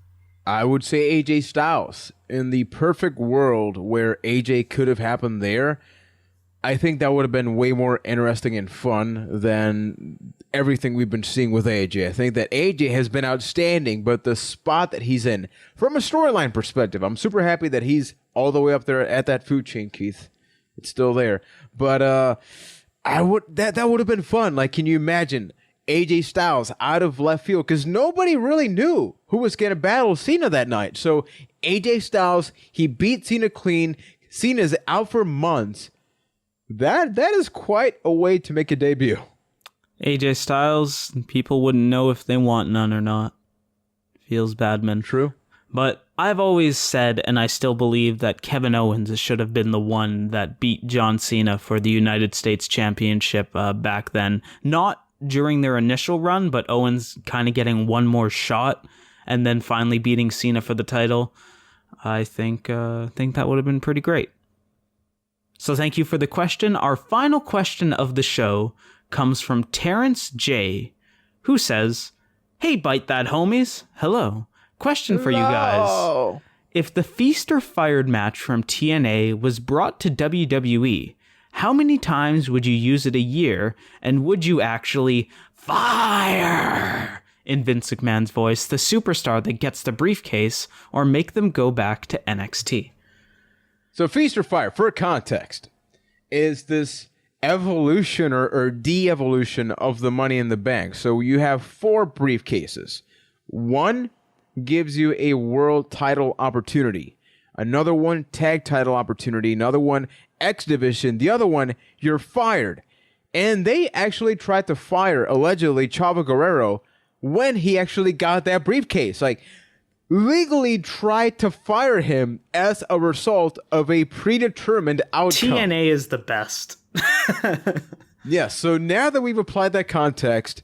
I would say AJ Styles. In the perfect world where AJ could have happened there, I think that would have been way more interesting and fun than everything we've been seeing with AJ. I think that AJ has been outstanding, but the spot that he's in, from a storyline perspective, I'm super happy that he's all the way up there at that food chain, Keith. It's still there. But that would have been fun. Like, can you imagine AJ Styles out of left field? Because nobody really knew who was going to battle Cena that night. So AJ Styles, he beat Cena clean. Cena's out for months. That is quite a way to make a debut. AJ Styles, people wouldn't know if they want none or not. Feels bad, man. True. But I've always said, and I still believe, that Kevin Owens should have been the one that beat John Cena for the United States Championship back then. Not during their initial run, but Owens kind of getting one more shot and then finally beating Cena for the title. I think that would have been pretty great. So thank you for the question. Our final question of the show comes from Terrence J, who says, "Hey, Byte That homies. Hello. Question for you guys. If the Feast or Fired match from TNA was brought to WWE, how many times would you use it a year, and would you actually fire, in Vince McMahon's voice, the superstar that gets the briefcase, or make them go back to NXT?" So Feast or Fire, for context, is this evolution or de-evolution of the Money in the Bank. So you have 4 briefcases. One gives you a world title opportunity. Another one, tag title opportunity. Another one, X Division. The other one, you're fired. And they actually tried to fire, allegedly, Chavo Guerrero when he actually got that briefcase. Like, legally tried to fire him as a result of a predetermined outcome. TNA is the best. Yeah, so now that we've applied that context,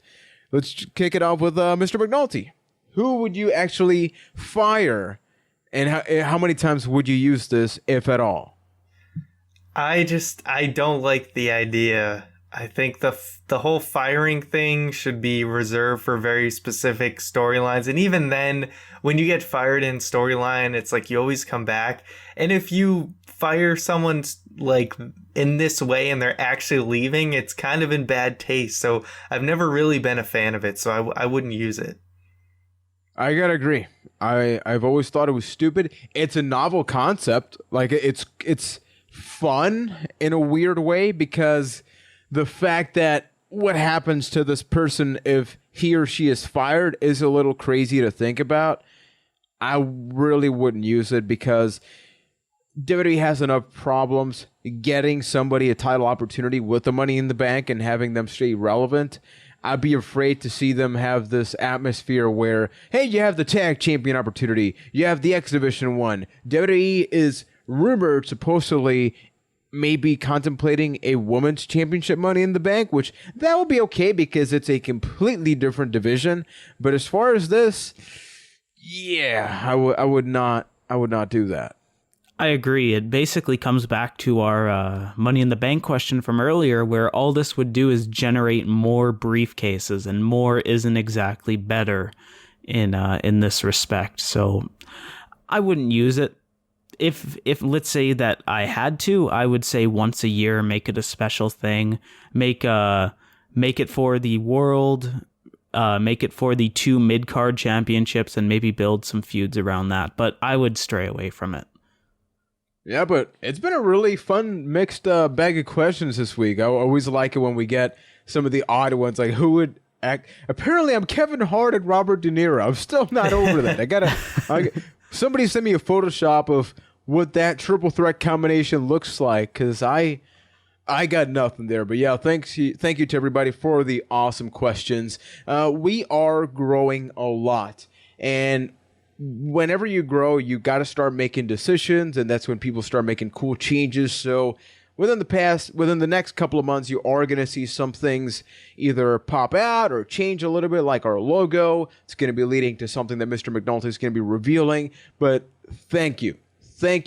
let's kick it off with Mr. McNulty. Who would you actually fire, and how many times would you use this, if at all? I don't like the idea. I think the whole firing thing should be reserved for very specific storylines. And even then, when you get fired in storyline, it's like you always come back. And if you fire someone like in this way and they're actually leaving, it's kind of in bad taste. So I've never really been a fan of it. So I wouldn't use it. I gotta agree. I've always thought it was stupid. It's a novel concept. Like it's fun in a weird way, because the fact that what happens to this person if he or she is fired is a little crazy to think about. I really wouldn't use it, because WWE has enough problems getting somebody a title opportunity with the Money in the Bank and having them stay relevant. I'd be afraid to see them have this atmosphere where, hey, you have the tag champion opportunity, you have the X Division one. WWE is rumored, supposedly, maybe contemplating a women's championship Money in the Bank, which that would be okay because it's a completely different division. But as far as this, yeah, I would not do that. I agree. It basically comes back to our Money in the Bank question from earlier, where all this would do is generate more briefcases, and more isn't exactly better in this respect. So I wouldn't use it. If let's say that I had to, I would say once a year, make it a special thing, make it for the world, make it for the 2 mid-card championships, and maybe build some feuds around that. But I would stray away from it. Yeah, but it's been a really fun mixed bag of questions this week. I always like it when we get some of the odd ones, like who would act. Apparently, I'm Kevin Hart and Robert De Niro. I'm still not over that. Somebody send me a Photoshop of what that triple threat combination looks like, because I got nothing there. But yeah, thank you to everybody for the awesome questions. We are growing a lot, and whenever you grow, you got to start making decisions, and that's when people start making cool changes. So within the next couple of months, you are going to see some things either pop out or change a little bit, like our logo. It's going to be leading to something that Mr. McNulty is going to be revealing. But thank you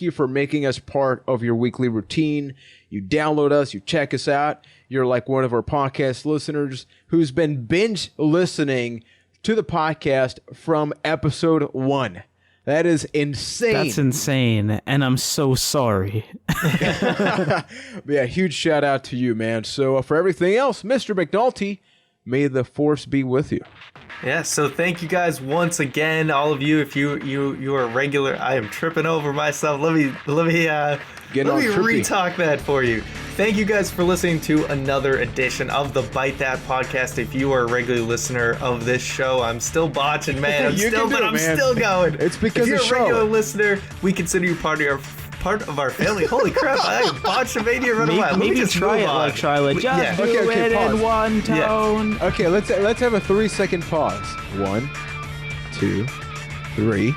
for making us part of your weekly routine. You download us, you check us out. You're like one of our podcast listeners who's been binge listening to the podcast from episode 1. That is insane. That's insane, and I'm so sorry. Yeah, huge shout out to you, man. So for everything else, Mr. McNulty, may the force be with you. Yeah, so thank you guys once again, all of you. If you are regular, I am tripping over myself. Let me retalk that for you. Thank you guys for listening to another edition of the Byte That podcast. If you are a regular listener of this show, I'm still botching, man. I'm still going. It's because if you're of the a regular show. Listener, we consider you part of our family. Holy crap! I botched a mania run away. Maybe just try it on. like Charlotte. Just do Okay, it pause. in one tone. Yeah. Okay, let's have a 3-second pause. 1, 2, 3,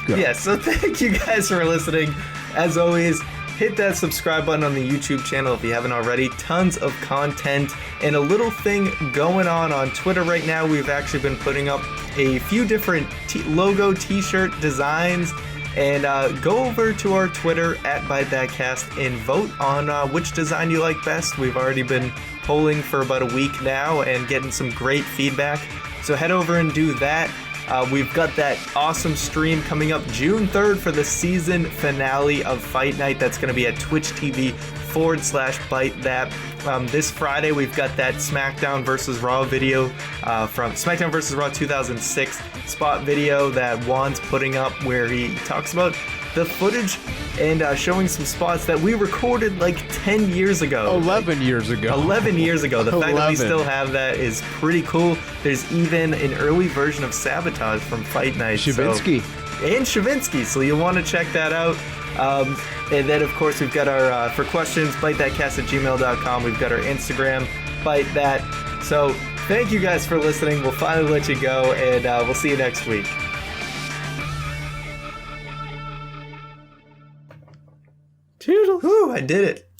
go. Yeah, so thank you guys for listening. As always, hit that subscribe button on the YouTube channel if you haven't already. Tons of content and a little thing going on Twitter right now. We've actually been putting up a few different logo t-shirt designs. And go over to our Twitter at ByteThatCast and vote on which design you like best. We've already been polling for about a week now and getting some great feedback. So head over and do that. We've got that awesome stream coming up June 3rd for the season finale of Fight Night. That's going to be at Twitch TV /ByteThat. This Friday, we've got that SmackDown vs. Raw video from SmackDown vs. Raw 2006 spot video that Juan's putting up, where he talks about the footage and showing some spots that we recorded like 10 years ago. 11 years ago. 11 years ago. The fact that we 11. still have that is pretty cool. There's even an early version of Sabotage from Fight Night. Shavinsky. So you'll want to check that out. And then, of course, we've got our, for questions, bytethatcast@gmail.com. We've got our Instagram, Byte That. So thank you guys for listening. We'll finally let you go, and we'll see you next week. Toodles. Woo, I did it.